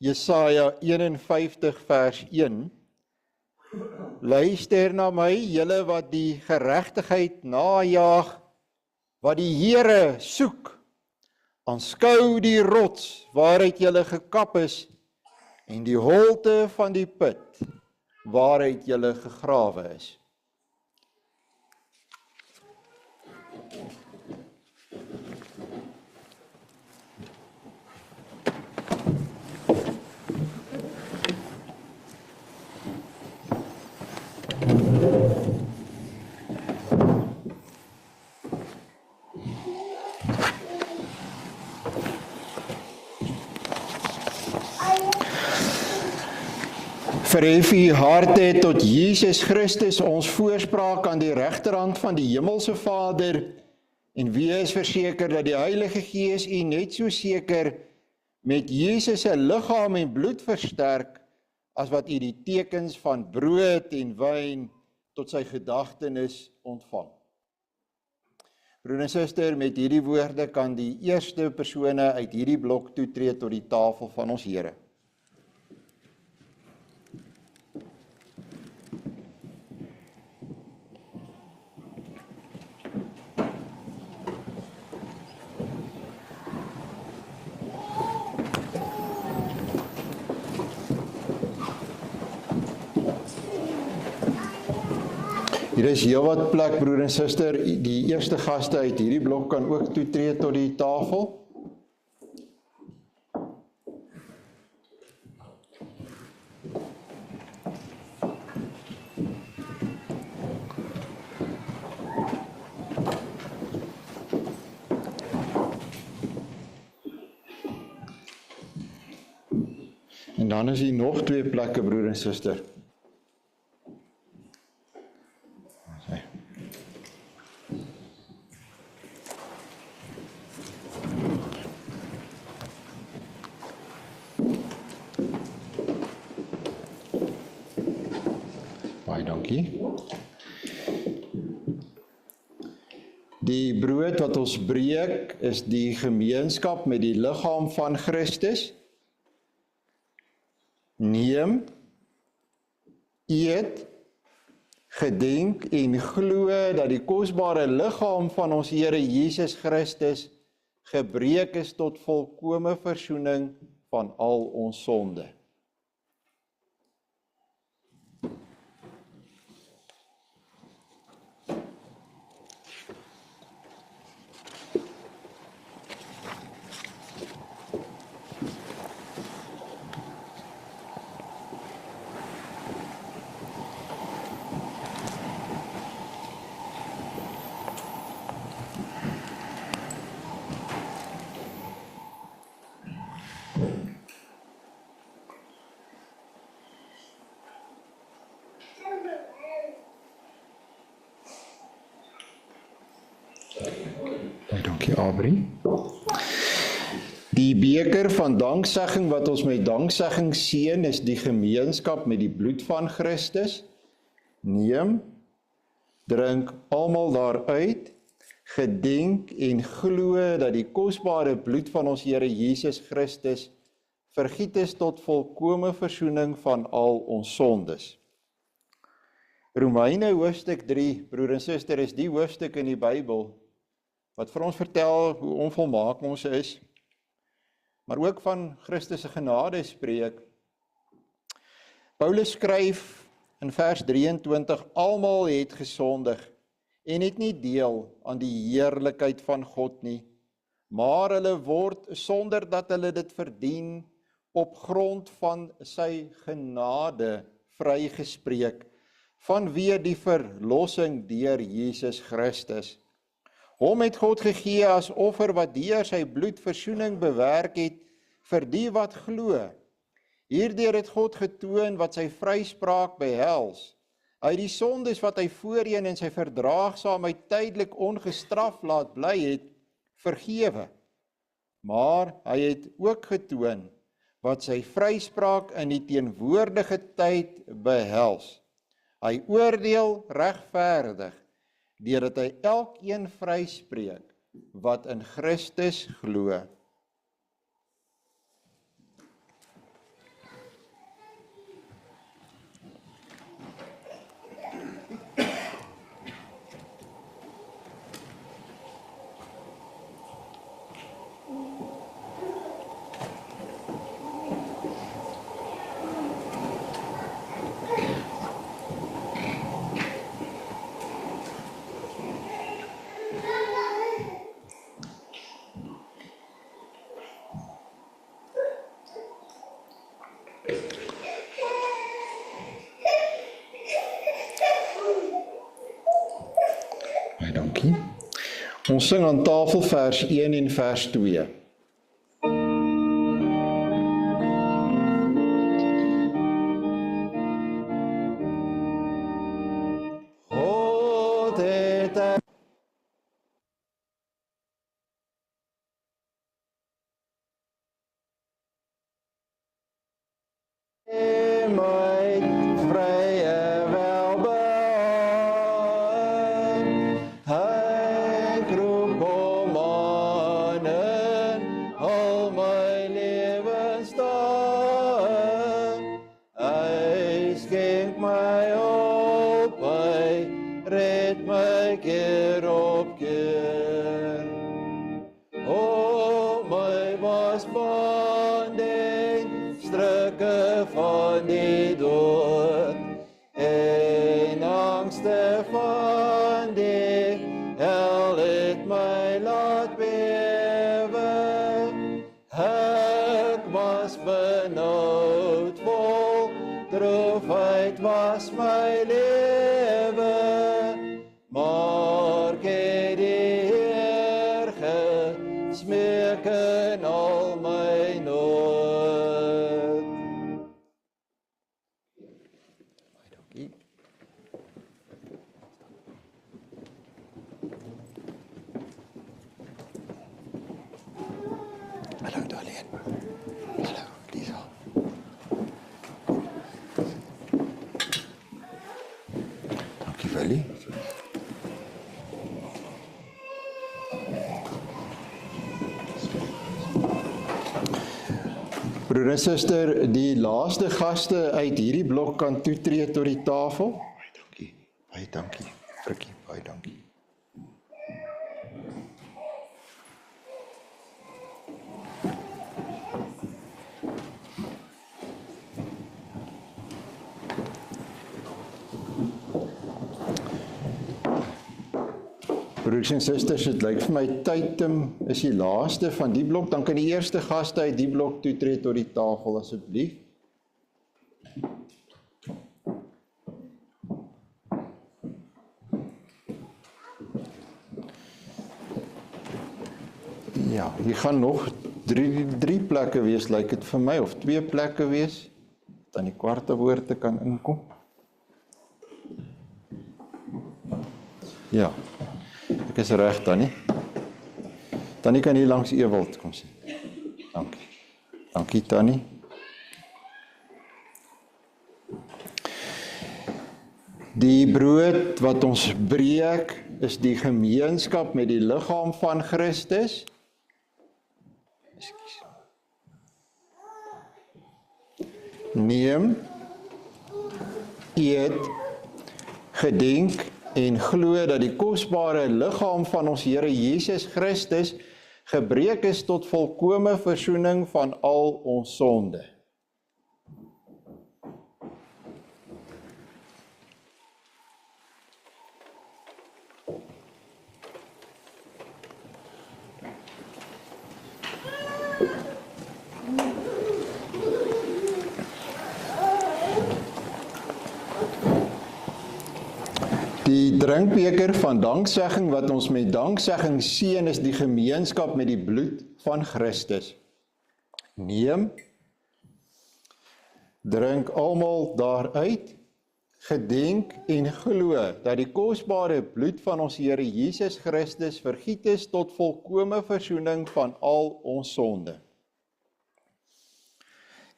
Jesaja 51 vers 1. Luister na my, julle wat die geregtigheid najaag, wat die Here soek. Aanskou die rots waaruit julle gekap is en die holte van die put waaruit julle gegrawe is. Verhef u harte tot Jesus Christus, ons voorspraak aan die regterhand van die Hemelse Vader, en wees verseker dat die Heilige Gees u net so seker met Jesus se liggaam en bloed versterk, as wat u die tekens van brood en wyn tot sy gedagtenis ontvang. Broer en suster, met hierdie woorde kan die eerste persone uit hierdie blok toetree tot die tafel van ons Here. Hier is heel wat plek, broer en suster. Die eerste gaste uit hierdie blok kan ook toetree tot die tafel. En dan is hier nog 2 plekke, broer en suster. Baie dankie. Die brood wat ons breek is die gemeenskap met die liggaam van Christus. Neem, eet, gedenk en glo dat die kosbare liggaam van ons Here Jesus Christus gebreek is tot volkome versoening van al ons sonde. Dankie, Abri. Die beker van danksegging wat ons met danksegging seën is die gemeenskap met die bloed van Christus. Neem, drink almal daaruit, gedenk en glo dat die kosbare bloed van ons Here Jesus Christus vergiet is tot volkome versoening van al ons sondes. Romeine hoofstuk 3, broer en suster, is die hoofstuk in die Bybel wat vir ons vertel hoe onvolmaak ons is, maar ook van Christus se genade spreek. Paulus skryf in vers 23, almal het gesondig en het nie deel aan die heerlikheid van God nie, maar hulle word sonder dat hulle dit verdien op grond van sy genade vrygespreek, vanweë die verlossing deur Jesus Christus. Hom het God gegee as offer wat deur sy bloed versoening bewerk het vir die wat glo. Hierdeur het God getoon wat sy vryspraak behels. Hy het die sondes wat hy voorheen in sy verdraagsaamheid tydelik ongestraf laat bly het, vergewe. Maar hy het ook getoon wat sy vryspraak in die teenwoordige tyd behels. Hy oordeel regverdig, deurdat hy elkeen vryspreek wat in Christus glo. Dankie. Ons sing aan tafel vers 1 en vers 2. God het my vrye welbehaag. Hy roep hom aan in al my lewensdae. Hy skenk my op, hy red my keer op keer. O my wasbande, strukke van die dood, en angste van die hel het my laat bewe. Ek was benoud, vol droefheid was my lewe, maar ek het die Heer gesmeek in al my nood. Dankie. Hallo Darlene. Hallo Lisa. Dankie Willie. Broer en suster, die laaste gaste uit hierdie blok kan toetree tot die tafel. Baie dankie. Baie dankie. Frikkie, baie dankie. Broers en susters, dit lyk vir my Teitum is die laaste van die blok, dan kan die eerste gaste uit die blok toetree tot die tafel asseblief. Ja, hier gaan nog drie plekke wees, lyk dit vir my, of 2 plekke wees, dat aan die kwarte woorde kan inkom. Ja. Ek is reg dan nie. Tannie kan hier langs Ewald kom sit. Dankie. Dankie Tannie. Die brood wat ons breek is die gemeenskap met die liggaam van Christus. Ekskuus. Neem, eet, gedenk en glo dat die kosbare liggaam van ons Here Jesus Christus gebreek is tot volkome versoening van al ons sonde. Die drinkbeker van danksegging wat ons met danksegging seën is die gemeenskap met die bloed van Christus. Neem, drink almal daaruit, gedenk en glo dat die kosbare bloed van ons Here Jesus Christus vergiet is tot volkome versoening van al ons sonde.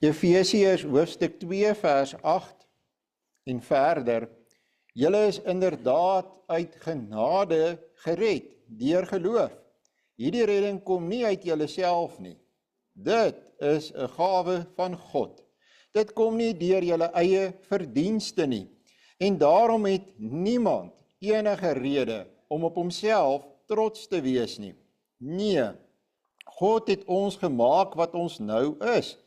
Efesiërs hoofstuk 2 vers 8 en verder. Julle is inderdaad uit genade gered, deur geloof. Hierdie redding kom nie uit julleself nie. Dit is 'n gawe van God. Dit kom nie deur julle eie verdienste nie. En daarom het niemand enige rede om op homself trots te wees nie. Nee, God het ons gemaak wat ons nou is.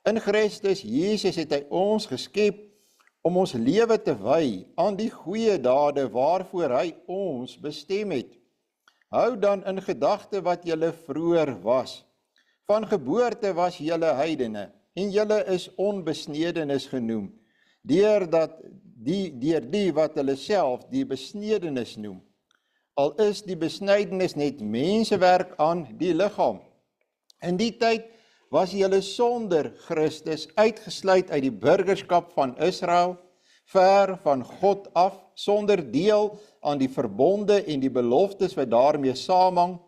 In Christus Jesus het hy ons geskep om ons lewe te wy aan die goeie dade waarvoor hy ons bestem het. Hou dan in gedagte wat julle vroeër was. Van geboorte was julle heidene, en julle is onbesnedenis genoem, deur die wat hulle self die besnedenis noem. Al is die besnydenis net mensewerk aan die liggaam. In die tyd was julle sonder Christus uitgesluit uit die burgerskap van Israel, ver van God af, sonder deel aan die verbonde en die beloftes wat daarmee saamhang,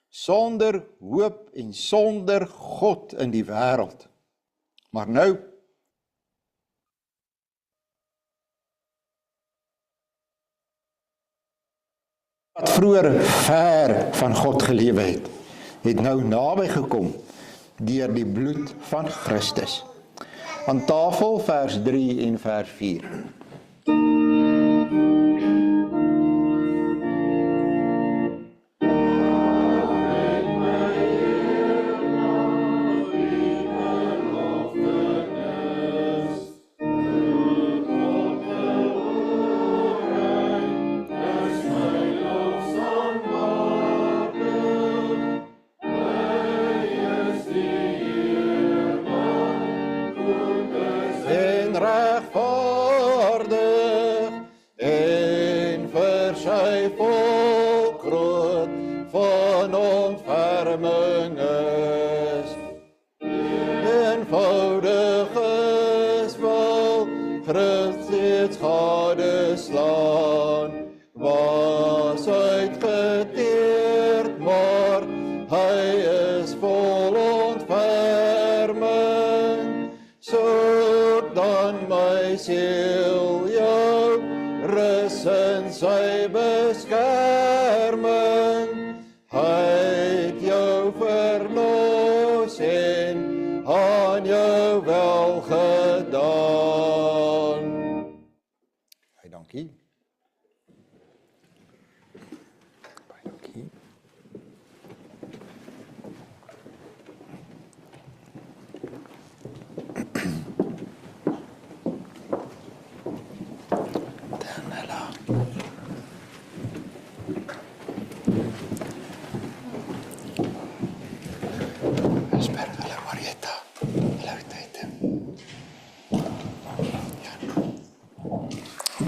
sonder hoop en sonder God in die wêreld. Maar nou, wat vroeër ver van God gelewe het nou naby gekom deur die bloed van Christus. Aan tafel vers 3 en vers 4.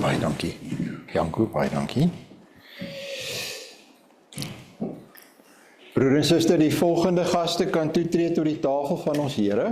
Baie dankie. Janko, baie dankie. Broer en suster, die volgende gaste kan toetree tot die tafel van ons Here.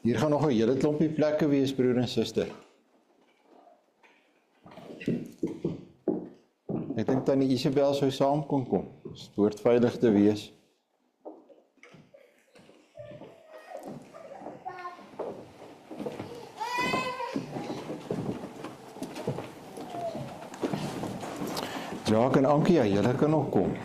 Hier gaan nog 'n hele klompie plekke wees, broer en suster. Ek dink tannie Isabel sou saam kon kom. Dit behoort veilig te wees. Jacques en Ankie, ja, julle kan nog kom.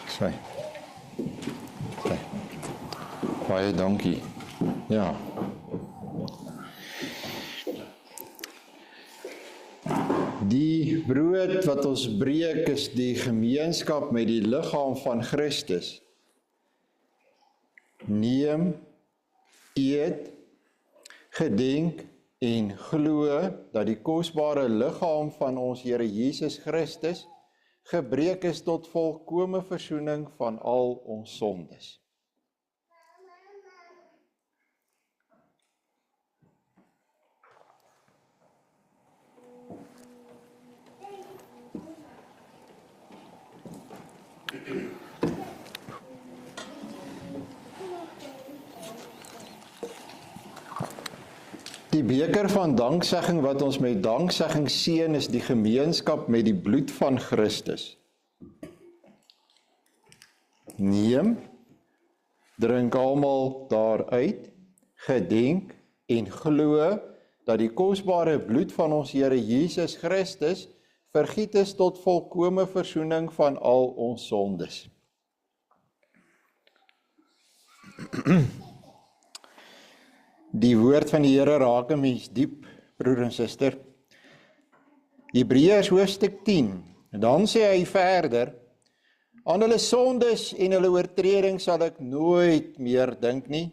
Sy. Baie dankie. Ja. Die brood wat ons breek is die gemeenskap met die liggaam van Christus. Neem, eet, gedenk en glo dat die kosbare liggaam van ons Here Jesus Christus gebreek is tot volkome versoening van al ons sondes. Die beker van danksegging wat ons met danksegging seën is die gemeenskap met die bloed van Christus. Neem, drink almal daaruit, gedenk en glo dat die kosbare bloed van ons Here Jesus Christus vergiet is tot volkome versoening van al ons sondes. Die woord van die Here raak 'n mens diep, broer en suster. Hebreërs hoofstuk 10, en dan sê hy verder, aan hulle sondes en hulle oortredings sal ek nooit meer dink nie.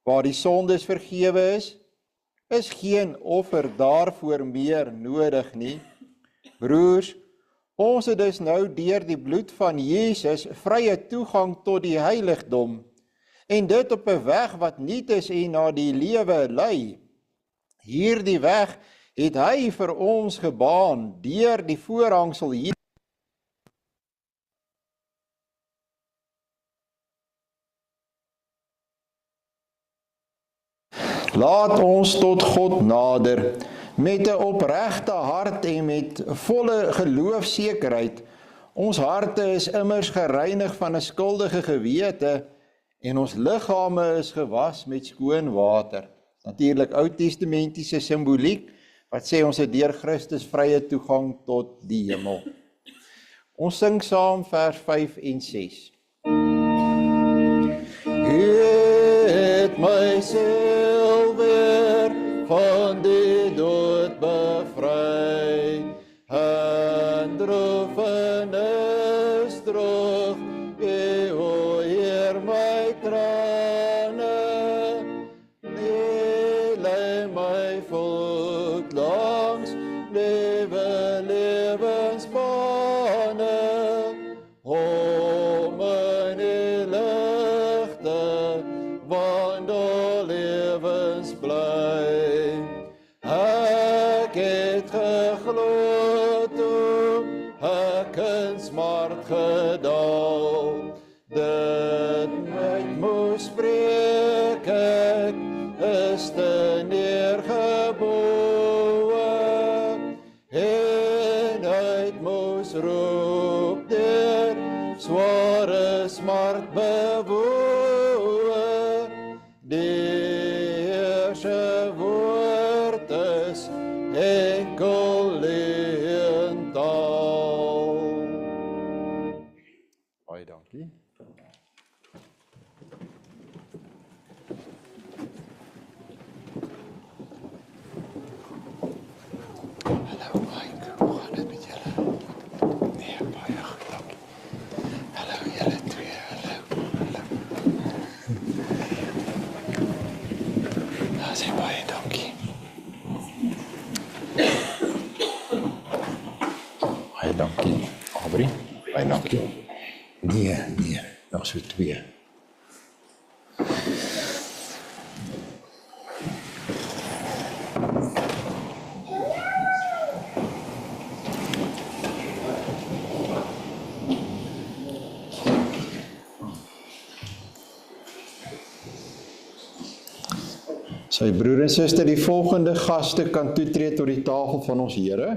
Waar die sondes vergewe is geen offer daarvoor meer nodig nie. Broers, ons het dus nou deur die bloed van Jesus vrye toegang tot die heiligdom, en dit op 'n weg wat niet is en na die lewe lei. Hierdie weg het hy vir ons gebaan deur die voorhangsel hier. Laat ons tot God nader, met 'n opregte hart en met volle geloofsekerheid. Ons harte is immers gereinig van 'n skuldige gewete, en ons liggame is gewas met skoon water. Natuurlik Oud-testamentiese simboliek, wat sê ons het deur Christus vrye toegang tot die hemel. Ons sing saam vers 5 en 6. U het my siel weer van die dood bevry, en droefenis droog, o Heer my trane, nee, lei my voet langs lewensbane, om in die ligte wandel lewensbly. Ek het geglo toe ek in smart gedaal, dit met moes spreek ek is te neergeboe, en uit moes roep deur sware smart bewoe, die Heer se woord is enkel leentaal. Baie dankie. Hallo Mike, hoe gaan dit met julle? Nee, baie goed, dankie. Hallo julle twee, hallo. Ja, sê baie dankie. Baie dankie, Aubrey. Baie dankie. Nee, nog so twee. Sy broer en suster, die volgende gaste kan toetree tot die tafel van ons Here.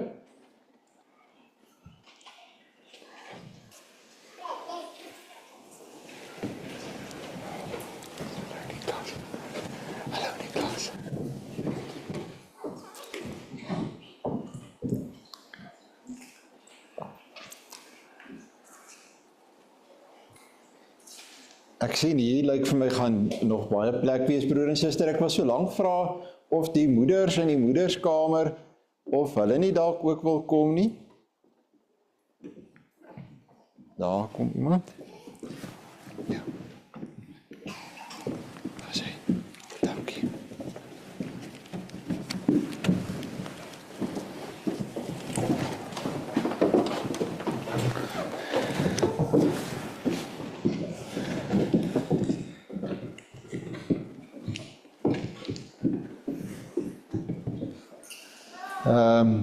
Ek sien hier, lyk vir my gaan nog baie plek wees, broer en suster. Ek was so lank vra of die moeders in die moederskamer, of hulle nie dalk ook wil kom nie. Daar kom iemand. Ja. Daar is hy. Dankie.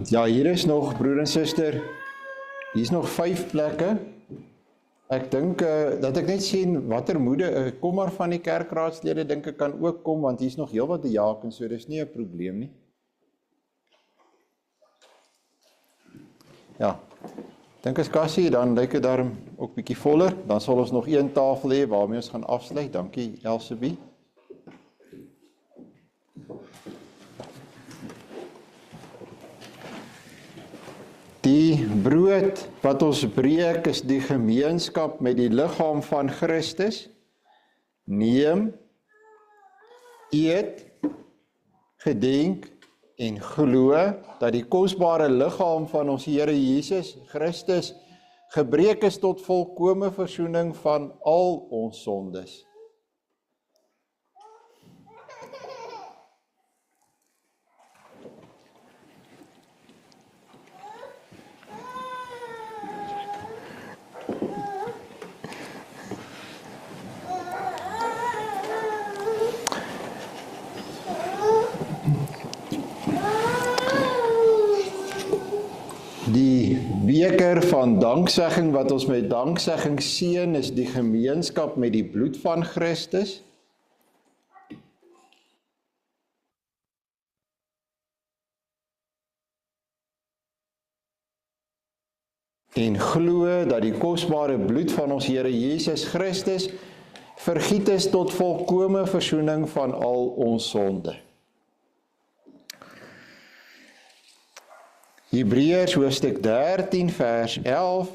Ja, hier is nog, broer en suster, hier is nog 5 plekke. Ek dink dat ek net sien watter moeder, kom maar van die kerkraadslede, dink ek kan ook kom, want hier is nog heel wat te jaak en so, dis nie 'n probleem nie. Ja, dink as Cassie, dan lyk dit daarom ook bietjie voller, dan sal ons nog 1 tafel hê waarmee ons gaan afsluit. Dankie Elsabie. Die brood wat ons breek is die gemeenskap met die liggaam van Christus. Neem, eet, gedenk en glo dat die kosbare liggaam van ons Here Jesus Christus gebreek is tot volkome versoening van al ons sondes. Die beker van danksegging wat ons met danksegging seën is die gemeenskap met die bloed van Christus. En glo dat die kosbare bloed van ons Here Jesus Christus vergiet is tot volkome versoening van al ons sonde. Hebreërs hoofstuk 13 vers 11,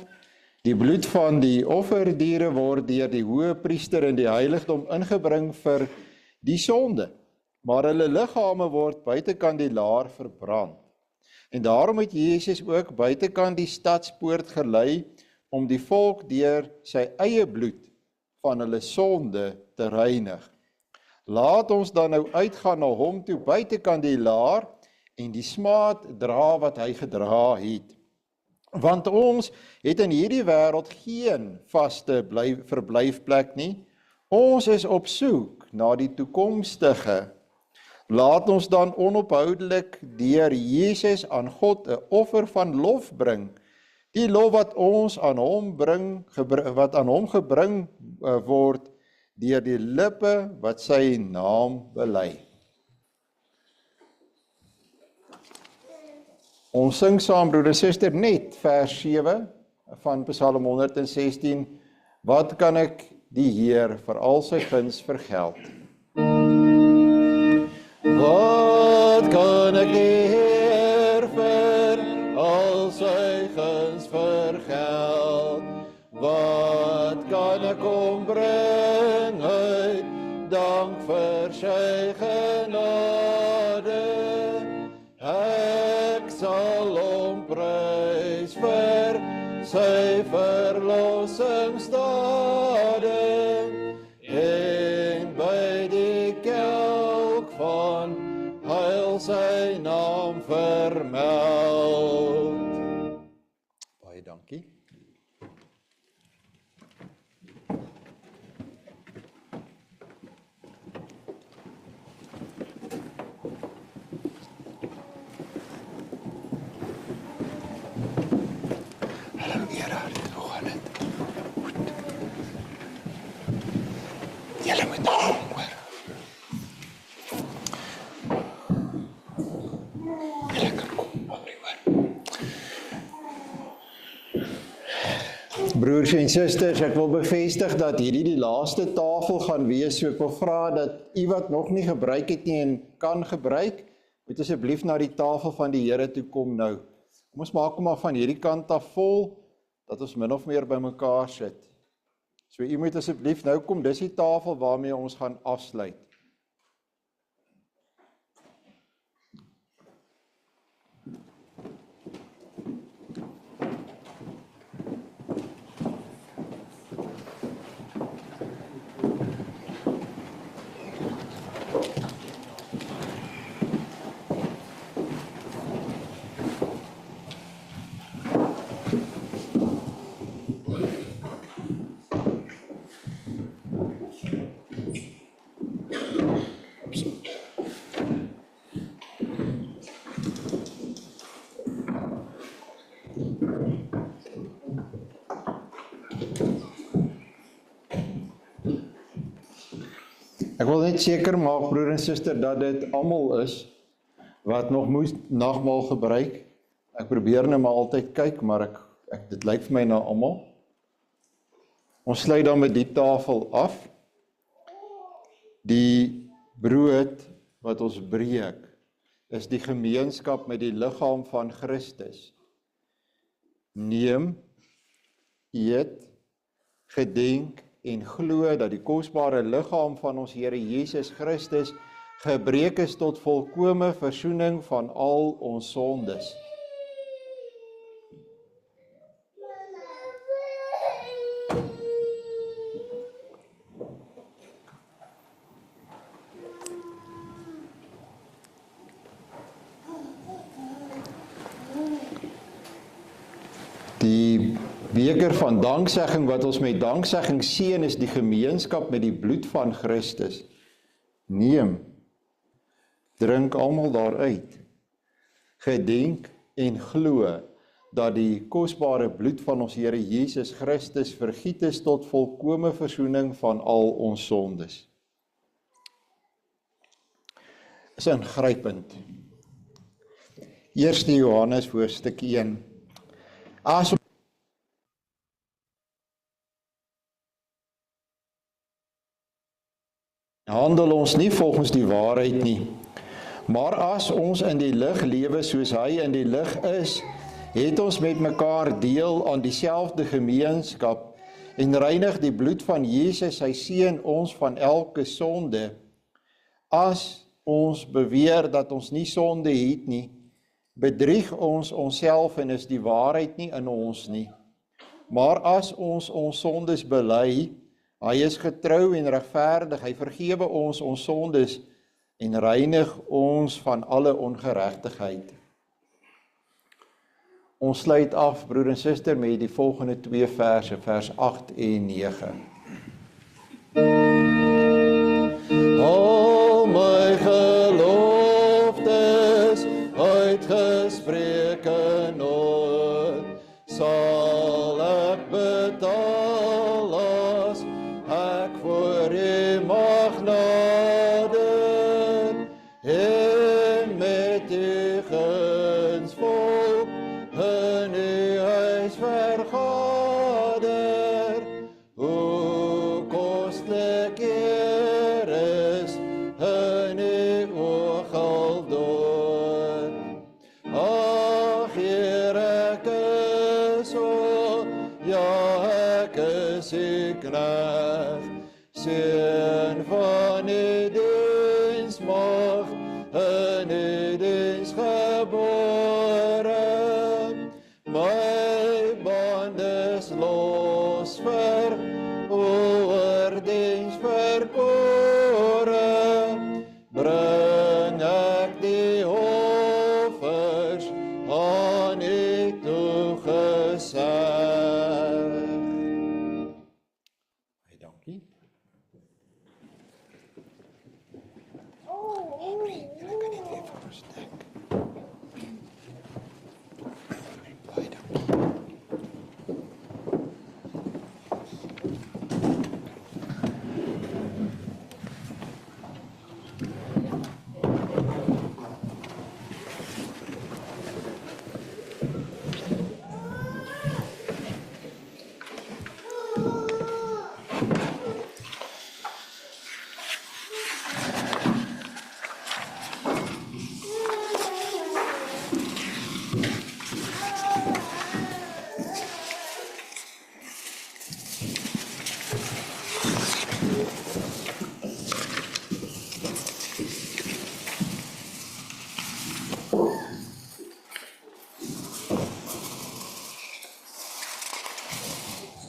die bloed van die offerdiere word deur die hoëpriester in die heiligdom ingebring vir die sonde, maar hulle liggame word buitekant die laar verbrand. En daarom het Jesus ook buitekant die stadspoort gelei om die volk deur sy eie bloed van hulle sonde te reinig. Laat ons dan nou uitgaan na hom toe buitekant die laar en die smaad dra wat hy gedra het. Want ons het in hierdie wêreld geen vaste verblyfplek nie. Ons is op soek na die toekomstige. Laat ons dan onophoudelik deur Jesus aan God 'n offer van lof bring. Die lof wat ons aan hom bring, wat aan hom gebring word deur die lippe wat sy naam bely. Ons sing saam, broeder en suster, net vers 7 van Psalm 116. Wat kan ek die Heer vir al sy guns vergeld? Wat kan ek die Heer vir al sy guns vergeld? Wat kan ek hom bring uit dank vir sy genade? Ek sal hom prys vir sy verlossingsdade en by die kelk van heil sy naam vermeld. Baie dankie. Broers en susters, ek wil bevestig dat hierdie die laaste tafel gaan wees, so ek wil vra dat u wat nog nie gebruik het nie en kan gebruik, moet asseblief na die tafel van die Here toe kom nou. Kom ons maak hom maar van hierdie kant af vol, dat ons min of meer by mekaar sit. So u moet asseblief nou kom, dis die tafel waarmee ons gaan afsluit. Ek wil net seker maak, broer en suster, dat dit almal is wat nog moes nagmaal gebruik. Ek probeer nou maar altyd kyk, maar dit lyk vir my na almal. Ons sluit dan met die tafel af. Die brood wat ons breek, is die gemeenskap met die liggaam van Christus. Neem, eet, gedenk en glo dat die kosbare liggaam van ons Here Jesus Christus gebreek is tot volkome versoening van al ons sondes. Die beker van danksegging wat ons met danksegging seën is die gemeenskap met die bloed van Christus. Neem, drink almal daaruit. Gedenk en glo dat die kosbare bloed van ons Here Jesus Christus vergiet is tot volkome versoening van al ons sondes. Is ingrypend. 1 Johannes hoofstuk 1. As handel ons nie volgens die waarheid nie, maar as ons in die lig lewe soos hy in die lig is, het ons met mekaar deel aan dieselfde gemeenskap en reinig die bloed van Jesus, sy seun, ons van elke sonde. As ons beweer dat ons nie sonde het nie, bedrieg ons onsself en is die waarheid nie in ons nie. Maar as ons sondes bely, hy is getrou en regverdig, hy vergewe ons sondes en reinig ons van alle ongeregtigheid. Ons sluit af, broer en suster, met die volgende 2 verse, vers 8 en 9. Al my geloftes uitgespreke nooit, sal ek betaal as ek voor U mag nader, en met U guns vol in U huis vergader. Hoe kostlik eer is in U oog aldoor. Ag Heer, ek is ja, ek is U knegt, seun van U diensmag, in U diens gebore. My band is los vir oordiens verkore. Bring ek die offers aan U toegeseg. Baie dankie. Julle kan net weer vir ons dink. Baie dankie.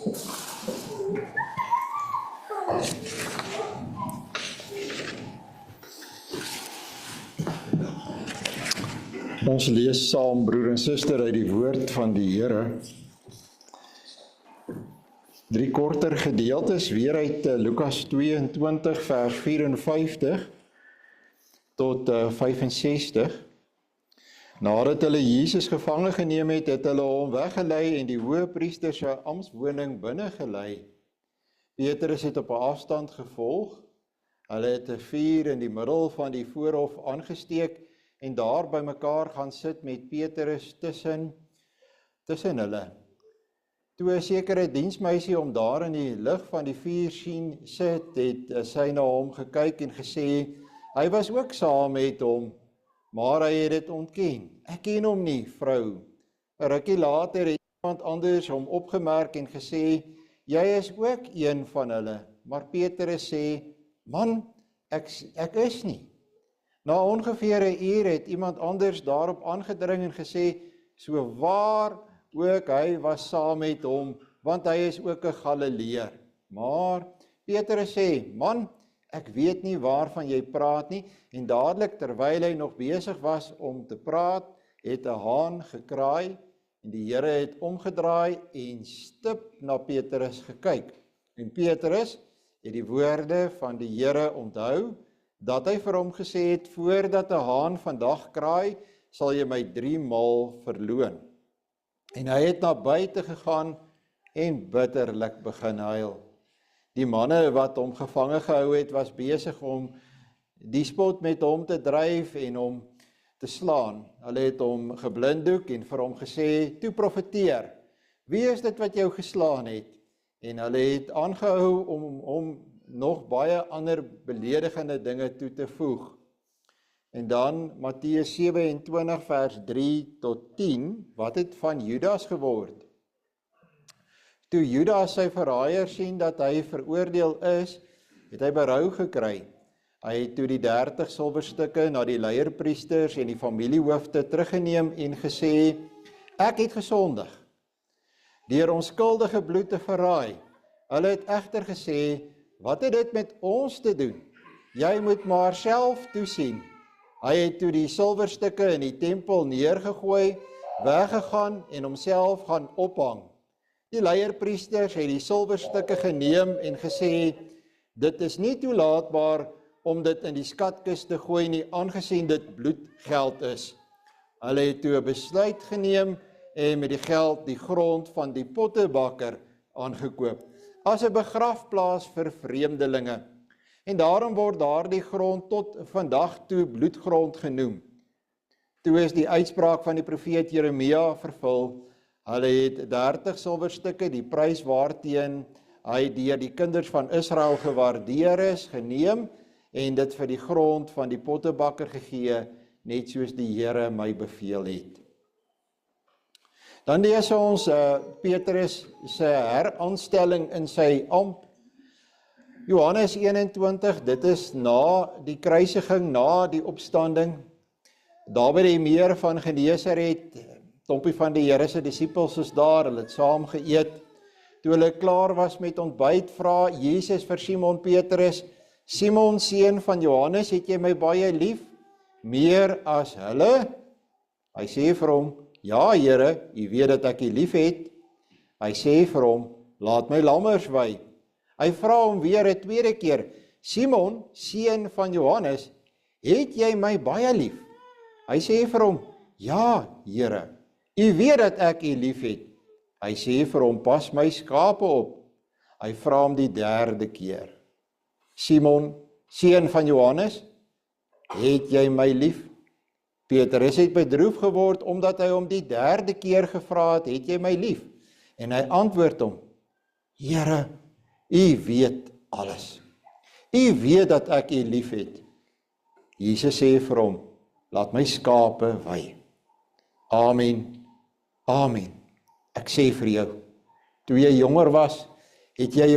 Ons lees saam, broer en suster, uit die woord van die Here. 3 korter gedeeltes, weer uit Lukas 22 vers 54 tot 65. Nadat hulle Jesus gevange geneem het, het hulle hom weggelei en die hoëpriester se amptswoning binne gelei. Petrus het op 'n afstand gevolg. Hulle het 'n vuur in die middel van die voorhof aangesteek en daar by mekaar gaan sit met Petrus tussen hulle. Toe 'n sekere diensmeisie om daar in die lig van die vuur sien sit, het sy na hom gekyk en gesê, hy was ook saam met hom, maar hy het dit ontken. Ek ken hom nie, vrou. 'n Rukkie later het iemand anders hom opgemerk en gesê, jy is ook een van hulle. Maar Petrus sê, man, ek is nie. Na ongeveer 'n uur het iemand anders daarop aangedring en gesê, so waar ook hy was saam met hom, want hy is ook 'n Galileër. Maar Petrus sê, man, ek weet nie waarvan jy praat nie, en dadelik terwyl hy nog besig was om te praat, het 'n haan gekraai, en die Here het omgedraai en stip na Petrus gekyk. En Petrus het die woorde van die Here onthou, dat hy vir hom gesê het, voordat 'n haan vandag kraai, sal jy my 3 maal verloon. En hy het na buite gegaan en bitterlik begin huil. Die manne wat hom gevange gehou het, was besig om die spot met hom te dryf en hom te slaan. Hulle het hom geblinddoek en vir hom gesê, toe profeteer, wie is dit wat jou geslaan het? En hulle het aangehou om hom nog baie ander beledigende dinge toe te voeg. En dan Matteus 27 vers 3 tot 10, wat het van Judas geword? Toe Judas sy verraaier sien dat hy veroordeel is, het hy berou gekry. Hy het toe die 30 silwerstukke na die leierpriesters en die familiehoofde teruggeneem en gesê, ek het gesondig deur onskuldige bloed te verraai. Hulle het egter gesê, wat het dit met ons te doen? Jy moet maar self toesien. Hy het toe die silwerstukke in die tempel neergegooi, weggegaan en homself gaan ophang. Die leierpriesters het die silwerstukke geneem en gesê, dit is nie toelaatbaar om dit in die skatkis te gooi nie, aangesien dit bloedgeld is. Hulle het toe 'n besluit geneem en met die geld die grond van die pottebakker aangekoop, as 'n begrafplaas vir vreemdelinge. En daarom word daardie grond tot vandag toe bloedgrond genoem. Toe is die uitspraak van die profeet Jeremia vervul. Hulle het 30 silwerstukke, die prys waarteen hy deur die kinders van Israel gewaardeer is, geneem en dit vir die grond van die pottebakker gegee, net soos die Here my beveel het. Dan lees ons Petrus se heraanstelling in sy ampt. Johannes 21, dit is na die kruisiging, na die opstanding. Daar by die meer van Genesaret, klompie van die Here se disippels is daar, hulle het saam geëet. Toe hulle klaar was met ontbyt, vra Jesus vir Simon Petrus, Simon, seun van Johannes, het jy my baie lief, meer as hulle? Hy sê vir hom, ja Here, u weet dat ek u lief het. Hy sê vir hom, laat my lammers wei. Hy vra hom weer 'n tweede keer, Simon, seun van Johannes, het jy my baie lief? Hy sê vir hom, ja Here, u weet dat ek u lief het. Hy sê vir hom, pas my skape op. Hy vra hom die 3de keer, Simon, seun van Johannes, het jy my lief? Petrus het bedroef geword, omdat hy hom die 3de keer gevra het jy my lief? En hy antwoord hom, Here, u weet alles. U weet dat ek u lief het. Jesus sê vir hom, laat my skape wei. Amen, amen. Ek sê vir jou, toe jy jonger was, het jy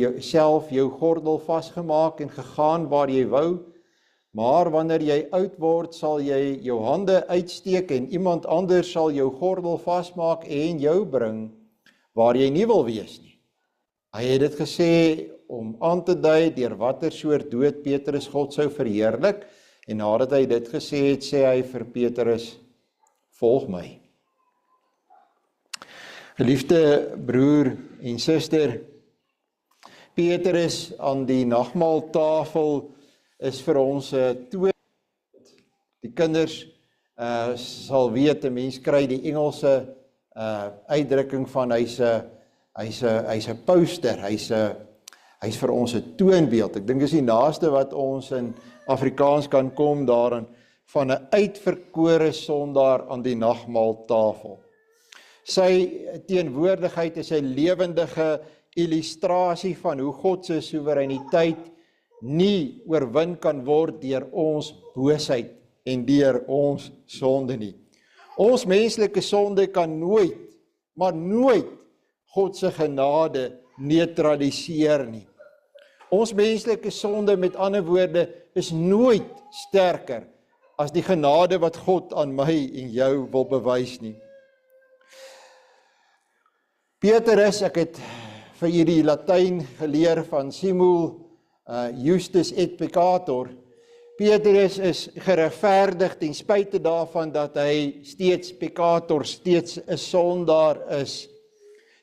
jouself jou gordel vasgemaak en gegaan waar jy wou, maar wanneer jy oud word, sal jy jou hande uitsteek en iemand anders sal jou gordel vasmaak en jou bring waar jy nie wil wees nie. Hy het dit gesê om aan te dui deur watter soort dood Petrus God sou verheerlik, en nadat hy dit gesê het, sê hy vir Petrus, volg my. Geliefde broer en suster, Petrus aan die nagmaaltafel is vir ons 'n toon. Die kinders sal weet, 'n mens kry die Engelse uitdrukking van hy's 'n poster, hy's vir ons 'n toonbeeld. Ek dink dis die naaste wat ons in Afrikaans kan kom daarin, van 'n uitverkore sondaar aan die nagmaaltafel. Sy teenwoordigheid is 'n lewendige illustrasie van hoe God se soewereiniteit nie oorwin kan word deur ons boosheid en deur ons sonde nie. Ons menslike sonde kan nooit, maar nooit God se genade neutraliseer nie. Ons menslike sonde, met ander woorde, is nooit sterker as die genade wat God aan my en jou wil bewys nie. Petrus, ek het vir u die Latyn geleer van Simul Justus et Peccator. Petrus is geregverdig ten spyte daarvan dat hy steeds peccator, steeds 'n sondaar is.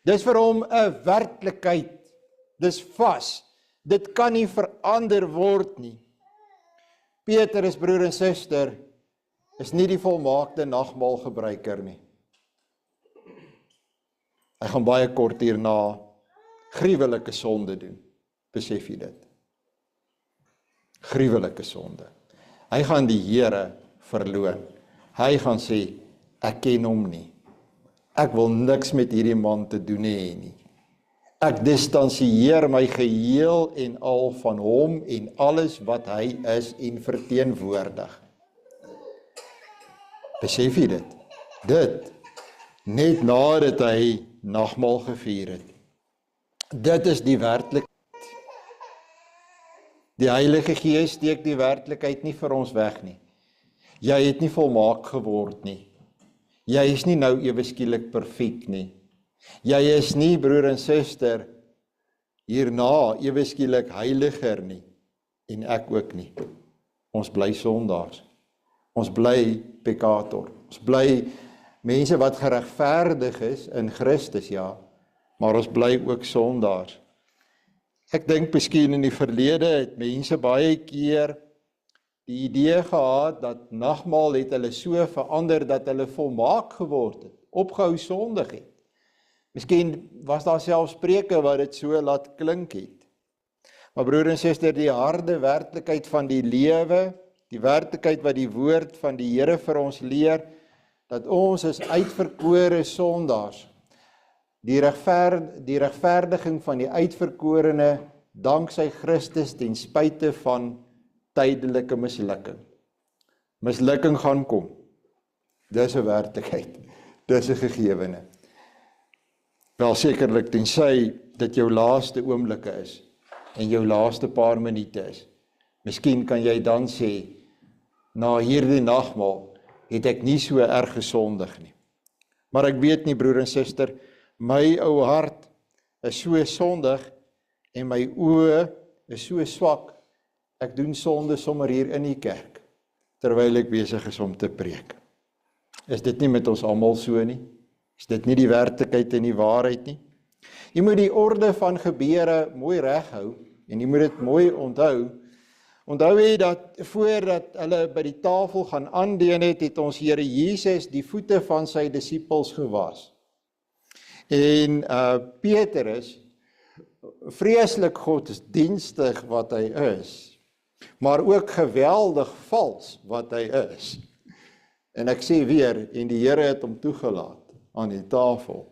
Dis vir hom 'n werklikheid, dis vas, dit kan nie verander word nie. Petrus, broer en suster, is nie die volmaakte nagmaalgebruiker nie. Hy gaan baie kort hierna gruwelike sonde doen, besef jy dit? Gruwelike sonde. Hy gaan die Here verloon. Hy gaan sê, ek ken hom nie. Ek wil niks met hierdie man te doen hê nie. Ek distansieer my geheel en al van hom en alles wat hy is en verteenwoordig. Besef jy dit? Dit, net nadat hy nagmaal gevier het. Dit is die werklikheid. Die Heilige Gees steek die werklikheid nie vir ons weg nie. Jy het nie volmaak geword nie. Jy is nie nou ewe skielik perfek nie. Jy is nie, broer en suster, hierna ewe skielik heiliger nie. En ek ook nie. Ons bly sondaars. Ons bly peccator. Ons bly mense wat geregverdig is in Christus, ja. Maar ons bly ook sondaars. Ek dink miskien in die verlede het mense baie keer die idee gehad dat nagmaal het hulle so verander dat hulle volmaak geword het, opgehou sondig het. Miskien was daar selfs spreuke wat dit so laat klink het. Maar broer en suster, die harde werklikheid van die lewe, die werklikheid wat die woord van die Here vir ons leer, dat ons is uitverkore sondaars. Die regverdiging van die uitverkorene danksy Christus ten spyte van tydelike mislukking. Mislukking gaan kom. Dis 'n werklikheid. Dis 'n gegewene. Wel sekerlik tensy dit jou laaste oomblikke is en jou laaste paar minute is. Miskien kan jy dan sê, na hierdie nagmaal het ek nie so erg gesondig nie. Maar ek weet nie, broer en suster, my ou hart is so sondig en my oë is so swak. Ek doen sonde sommer hier in die kerk, terwyl ek besig is om te preek. Is dit nie met ons almal so nie? Is dit nie die werklikheid en die waarheid nie? Jy moet die orde van gebeure mooi reghou en jy moet dit mooi onthou. Onthou jy dat voordat hulle by die tafel gaan aandien het ons Here Jesus die voete van sy disippels gewas. En Petrus, vreeslik godsdienstig wat hy is, maar ook geweldig vals wat hy is. En ek sê weer, en die Here het hom toegelaat aan die tafel.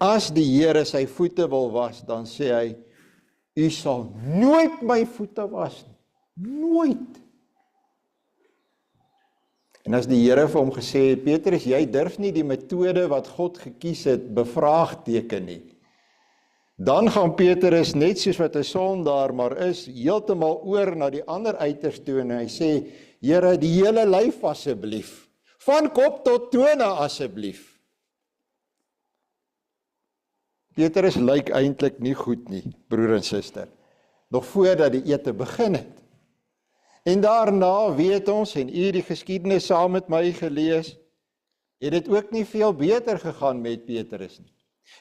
As die Here sy voete wil was, dan sê hy, u sal nooit my voete was nie. Nooit. En as die Here vir hom gesê het, Petrus, jy durf nie die metode wat God gekies het bevraagteken nie. Dan gaan Petrus, net soos wat 'n sondaar maar is, heeltemal oor na die ander uiters toe en hy sê, Here, die hele lyf asseblief, van kop tot tone asseblief. Petrus lyk eintlik nie goed nie, broer en suster. Nog voordat die ete begin het. En daarna weet ons, en u die geskiedenis saam met my gelees, het dit ook nie veel beter gegaan met Petrus nie.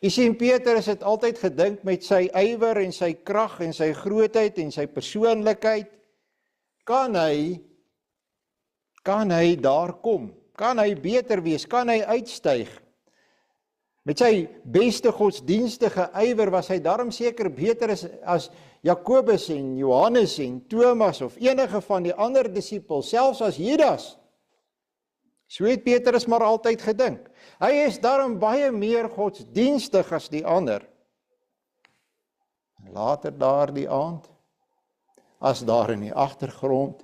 Jy sien, Petrus het altyd gedink met sy ywer en sy krag en sy grootheid en sy persoonlikheid, kan hy daar kom, kan hy beter wees, kan hy uitstyg. Met sy beste godsdienstige ywer was hy daarom seker beter as Jakobus en Johannes en Thomas of enige van die ander disippels, selfs as Judas. So het Petrus maar altyd gedink. Hy is daarom baie meer godsdienstig as die ander. Later daardie aand, as daar in die agtergrond,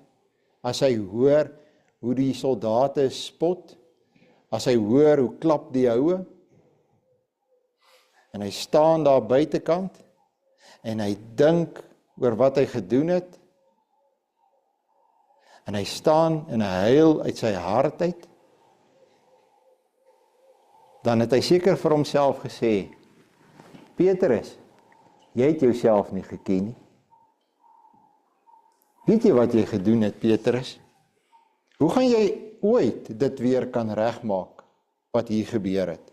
as hy hoor hoe die soldate spot, as hy hoor hoe klap die houe, en hy staan daar buitekant, en hy dink oor wat hy gedoen het, en hy staan en hy huil uit sy hart uit, dan het hy seker vir homself gesê, Petrus, jy het jouself nie geken nie. Weet jy wat jy gedoen het, Petrus? Hoe gaan jy ooit dit weer kan regmaak, wat hier gebeur het?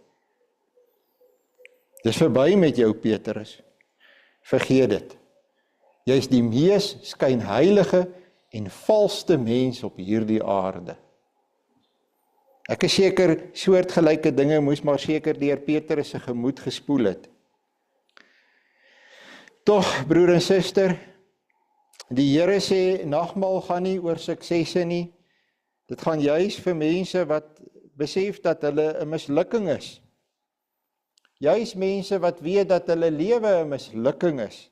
Dis verby met jou, Petrus. Vergeet dit. Jy is die mees skynheilige en valste mens op hierdie aarde. Ek is seker, soortgelyke dinge moes maar seker deur Petrus se gemoed gespoel het. Tog, broer en suster, die Here sê, nagmaal gaan nie oor suksesse nie. Dit gaan juis vir mense wat besef dat hulle 'n mislukking is. Juis mense wat weet dat hulle lewe 'n mislukking is.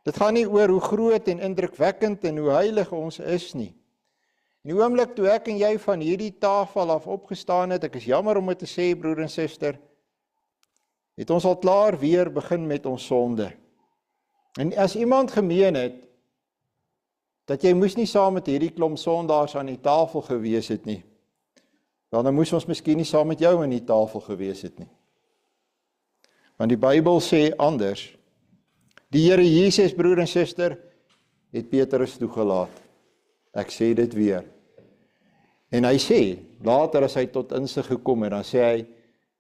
Dit gaan nie oor hoe groot en indrukwekkend en hoe heilig ons is nie. In die oomblik toe ek en jy van hierdie tafel af opgestaan het, ek is jammer om dit te sê, broer en suster, het ons al klaar weer begin met ons sonde. En as iemand gemeen het, dat jy moes nie saam met hierdie klomp sondaars aan die tafel gewees het nie, dan moes ons miskien nie saam met jou aan die tafel gewees het nie. Want die Bybel sê anders. Die Here Jesus, broer en suster, het Petrus toegelaat. Ek sê dit weer. En hy sê, later as hy tot insig gekom het, dan sê hy,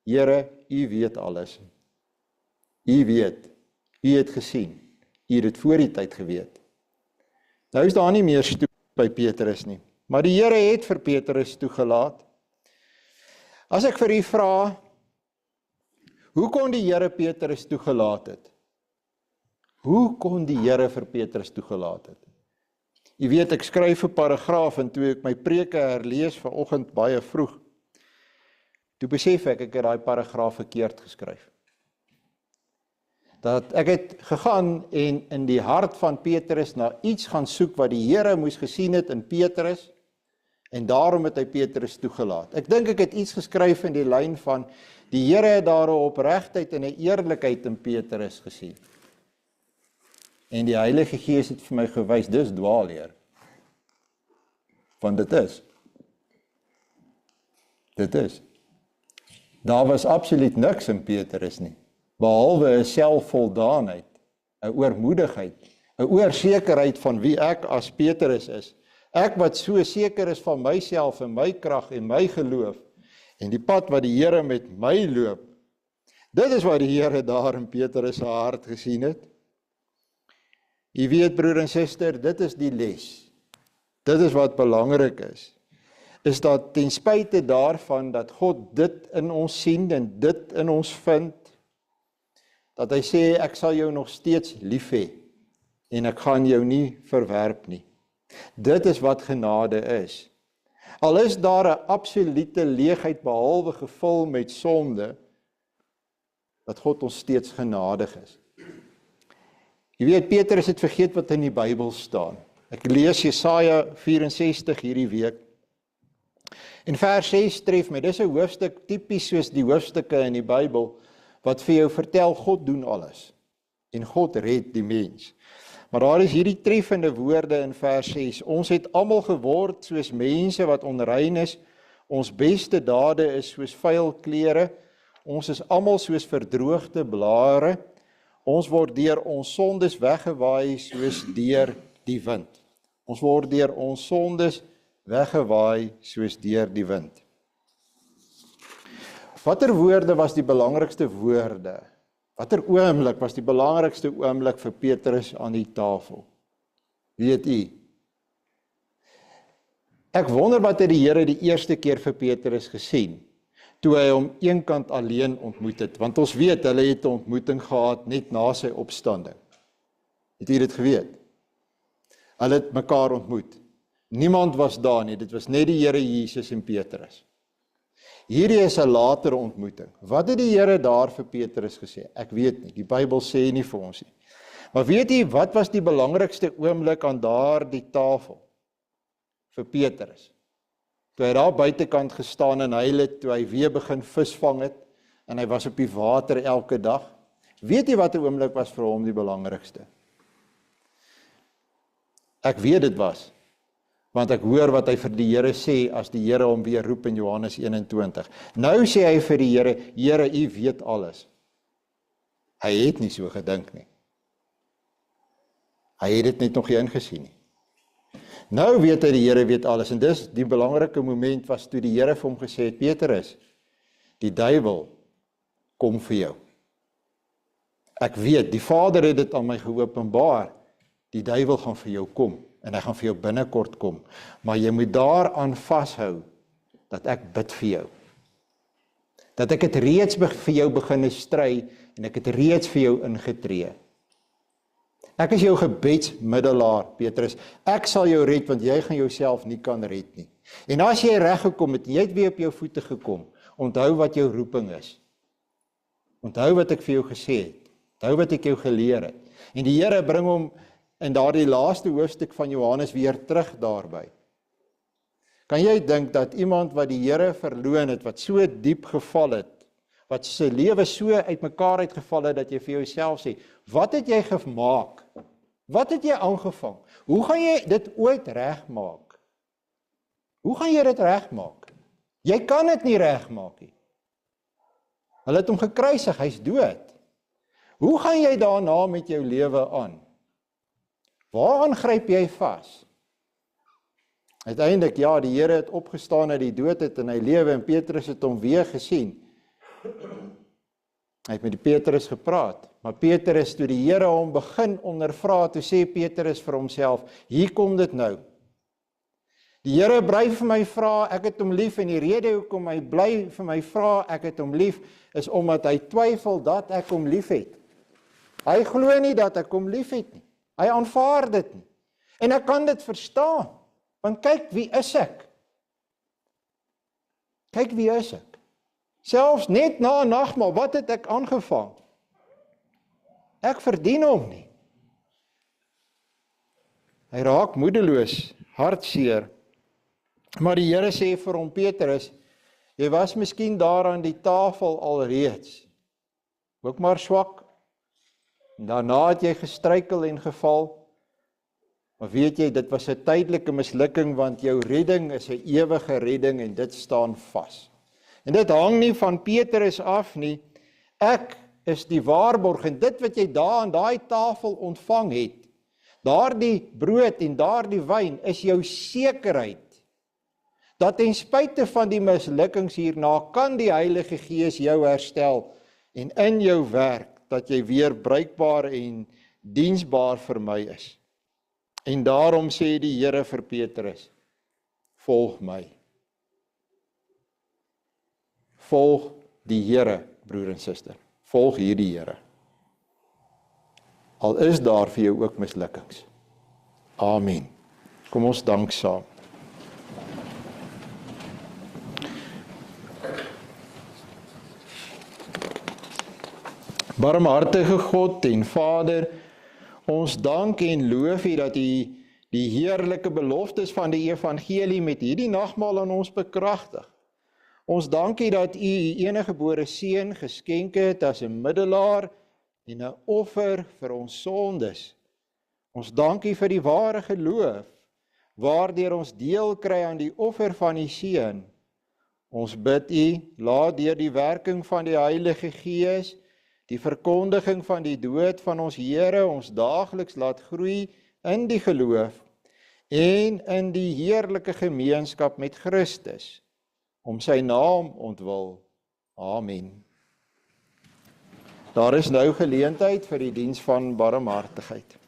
Here, u weet alles. U weet, u het gesien, u het dit voor die tyd geweet. Nou is daar nie meer stoep by Petrus nie, maar die Here het vir Petrus toegelaat. As ek vir u vra, hoe kon die Here Petrus toegelaat het? Hoe kon die Here vir Petrus toegelaat het? Jy weet, ek skryf 'n paragraaf en toe ek my preke herlees vanoggend baie vroeg, toe besef ek het daai paragraaf verkeerd geskryf. Dat ek het gegaan en in die hart van Petrus na iets gaan soek wat die Here moes gesien het in Petrus, en daarom het hy Petrus toegelaat. Ek dink ek het iets geskryf in die lyn van, die Here het daar 'n opregtheid en 'n eerlikheid in Petrus gesien. En die Heilige Gees het vir my gewys, dis dwaalleer. Want dit is. Daar was absoluut niks in Petrus nie, behalwe 'n selfvoldaanheid, 'n oormoedigheid, 'n oorsekerheid van wie ek as Petrus is. Ek wat so seker is van myself en my krag en my geloof, en die pad wat die Here met my loop. Dit is wat die Here daar in Petrus se hart gesien het. Jy weet, broer en suster, dit is die les. Dit is wat belangrik is dat ten spyte daarvan dat God dit in ons sien en dit in ons vind, dat hy sê, ek sal jou nog steeds lief hê en ek gaan jou nie verwerp nie. Dit is wat genade is. Al is daar 'n absolute leegheid behalwe gevul met sonde, dat God ons steeds genadig is. Jy weet, Petrus het vergeet wat in die Bybel staan. Ek lees Jesaja 64 hierdie week. En vers 6 tref my, dis 'n hoofstuk tipies soos die hoofstukke in die Bybel, wat vir jou vertel, God doen alles. En God red die mens. Maar daar is hierdie treffende woorde in vers 6. Ons het almal geword soos mense wat onrein is. Ons beste dade is soos vuil klere. Ons is almal soos verdroogde blare. Ons word deur ons sondes weggewaai soos deur die wind. Ons word deur ons sondes weggewaai soos deur die wind. Watter woorde was die belangrikste woorde? Watter oomblik was die belangrikste oomblik vir Petrus aan die tafel? Weet u? Ek wonder wat het die Here die eerste keer vir Petrus gesien, toe hy hom eenkant alleen ontmoet het, want ons weet, hulle het 'n ontmoeting gehad net na sy opstanding. Het u dit geweet? Hulle het mekaar ontmoet. Niemand was daar nie, dit was net die Here Jesus en Petrus. Hierdie is 'n latere ontmoeting. Wat het die Here daar vir Petrus gesê? Ek weet nie, die Bybel sê nie vir ons nie. Maar weet jy, wat was die belangrikste oomblik aan daardie tafel vir Petrus? Toe hy daar buitekant gestaan en huil het, toe hy weer begin visvang het, en hy was op die water elke dag. Weet jy wat 'n oomblik was vir hom die belangrikste? Ek weet dit was, want ek hoor wat hy vir die Here sê, as die Here hom weer roep in Johannes 21. Nou sê hy vir die Here, Here, u weet alles. Hy het nie so gedink nie. Hy het dit net nog nie ingesien nie. Nou weet hy die Here weet alles, en dis die belangrike moment was toe die Here vir hom gesê het, Petrus, die duiwel kom vir jou. Ek weet, die Vader het dit aan my geopenbaar, die duiwel gaan vir jou kom, en hy gaan vir jou binnekort kom, maar jy moet daaraan vashou, dat ek bid vir jou. Dat ek het reeds vir jou begin stry, en ek het reeds vir jou ingetree. Ek is jou gebedsmiddelaar, Petrus. Ek sal jou red, want jy gaan jouself nie kan red nie. En as jy reg gekom het, jy het weer op jou voete gekom, onthou wat jou roeping is. Onthou wat ek vir jou gesê het. Onthou wat ek jou geleer het. En die Here bring hom in daardie laaste hoofstuk van Johannes weer terug daarby. Kan jy dink dat iemand wat die Here verloon het, wat so diep geval het, wat sy lewe so uitmekaar uitgeval het, dat jy vir jouself sê, wat het jy gemaak? Wat het jy aangevang? Hoe gaan jy dit ooit regmaak? Hoe gaan jy dit regmaak? Jy kan dit nie regmaak nie. Hulle het hom gekruisig, hy's dood. Hoe gaan jy daarna met jou lewe aan? Waaraan gryp jy vas? Uiteindelik, ja, die Here het opgestaan uit die dood het en hy lewe, en Petrus het hom weer gesien. Hy het met die Petrus gepraat, maar Petrus, toe die Here hom begin ondervra, toe sê Petrus vir homself, hier kom dit nou. Die Here bly vir my vra, ek het hom lief, en die rede hoekom hy bly vir my vra, ek het hom lief, is omdat hy twyfel dat ek hom lief het. Hy glo nie dat ek hom lief het nie. Hy aanvaar dit nie. En ek kan dit verstaan, want kyk, wie is ek? Kyk, wie is ek? Selfs net na nagmaal, wat het ek aangevang? Ek verdien hom nie. Hy raak moedeloos, hartseer. Maar die Here sê vir hom, Petrus, jy was miskien daar aan die tafel alreeds, ook maar swak. En daarna het jy gestruikel en geval. Maar weet jy, dit was 'n tydelike mislukking, want jou redding is 'n ewige redding en dit staan vas. En dit hang nie van Petrus af nie. Ek is die waarborg, en dit wat jy daar aan daai tafel ontvang het, daardie brood en daardie wyn, is jou sekerheid, dat ten spyte van die mislukkings hierna, kan die Heilige Gees jou herstel, en in jou werk, dat jy weer bruikbaar en diensbaar vir my is. En daarom sê die Here vir Petrus, volg my. Volg die Here, broer en suster. Volg hierdie Here. Al is daar vir jou ook mislukkings. Amen. Kom ons dank saam. Barmhartige God en Vader, ons dank en loof U dat U die heerlike beloftes van die evangelie met hierdie nagmaal aan ons bekragtig. Ons dank U dat U U eniggebore seun geskenk het as 'n middelaar en 'n offer vir ons sondes. Ons dank U vir die ware geloof, waardeur ons deel kry aan die offer van U seun. Ons bid U, laat deur die werking van die Heilige Gees, die verkondiging van die dood van ons Here, ons daagliks laat groei in die geloof en in die heerlike gemeenskap met Christus, om sy naam ontwil. Amen. Daar is nou geleentheid vir die diens van barmhartigheid.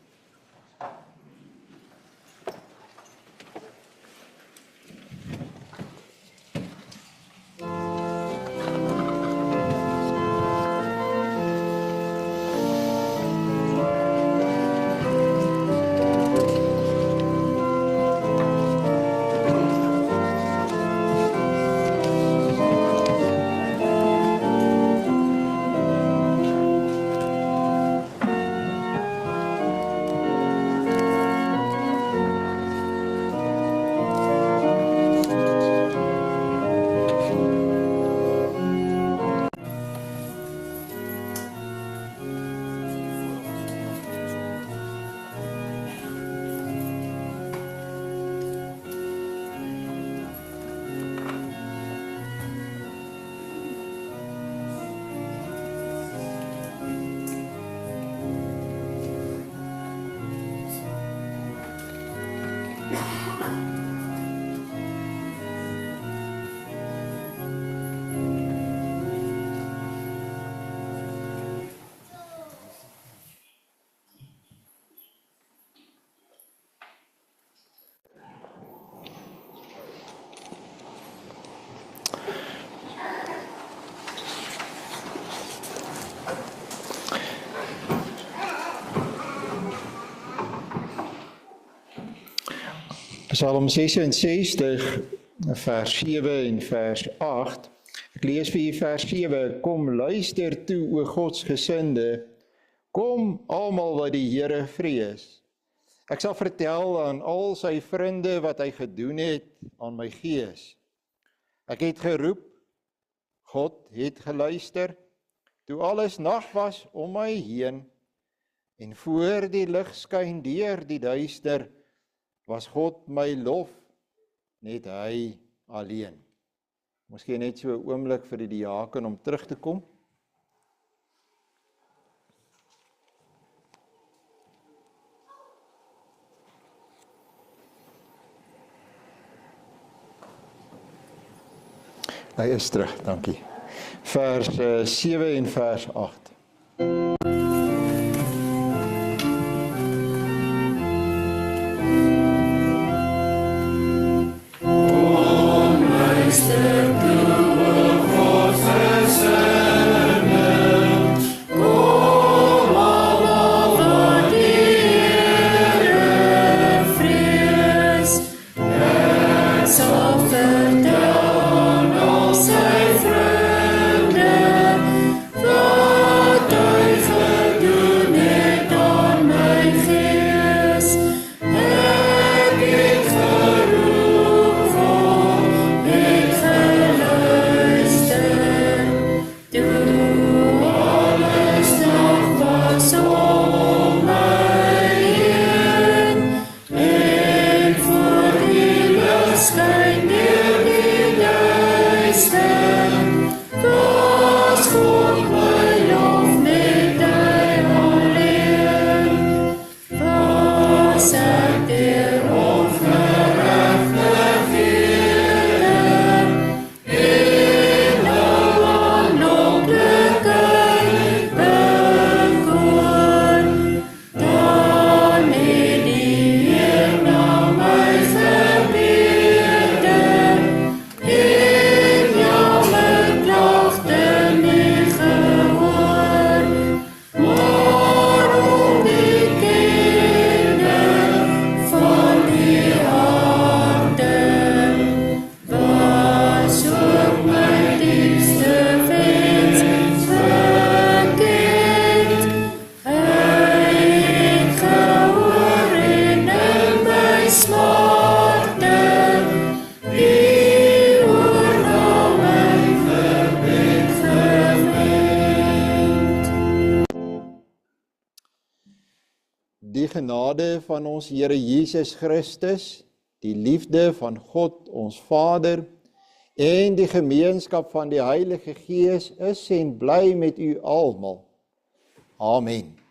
Psalm 66, vers 7 en vers 8. Ek lees vir u vers 7. Kom luister toe, o Godsgesinde, kom almal wat die Here vrees. Ek sal vertel aan al sy vriende wat hy gedoen het aan my gees. Ek het geroep, God het geluister, toe alles nag was om my heen, en voor die lig skyn deur die duister, was God my lof, net hy alleen. Miskien net so 'n oomblik vir die diaken om terug te kom. Hy is terug, dankie. Vers 7 en vers 8. Die genade van ons Here Jesus Christus, die liefde van God ons Vader en die gemeenskap van die Heilige Gees is en bly met u almal. Amen.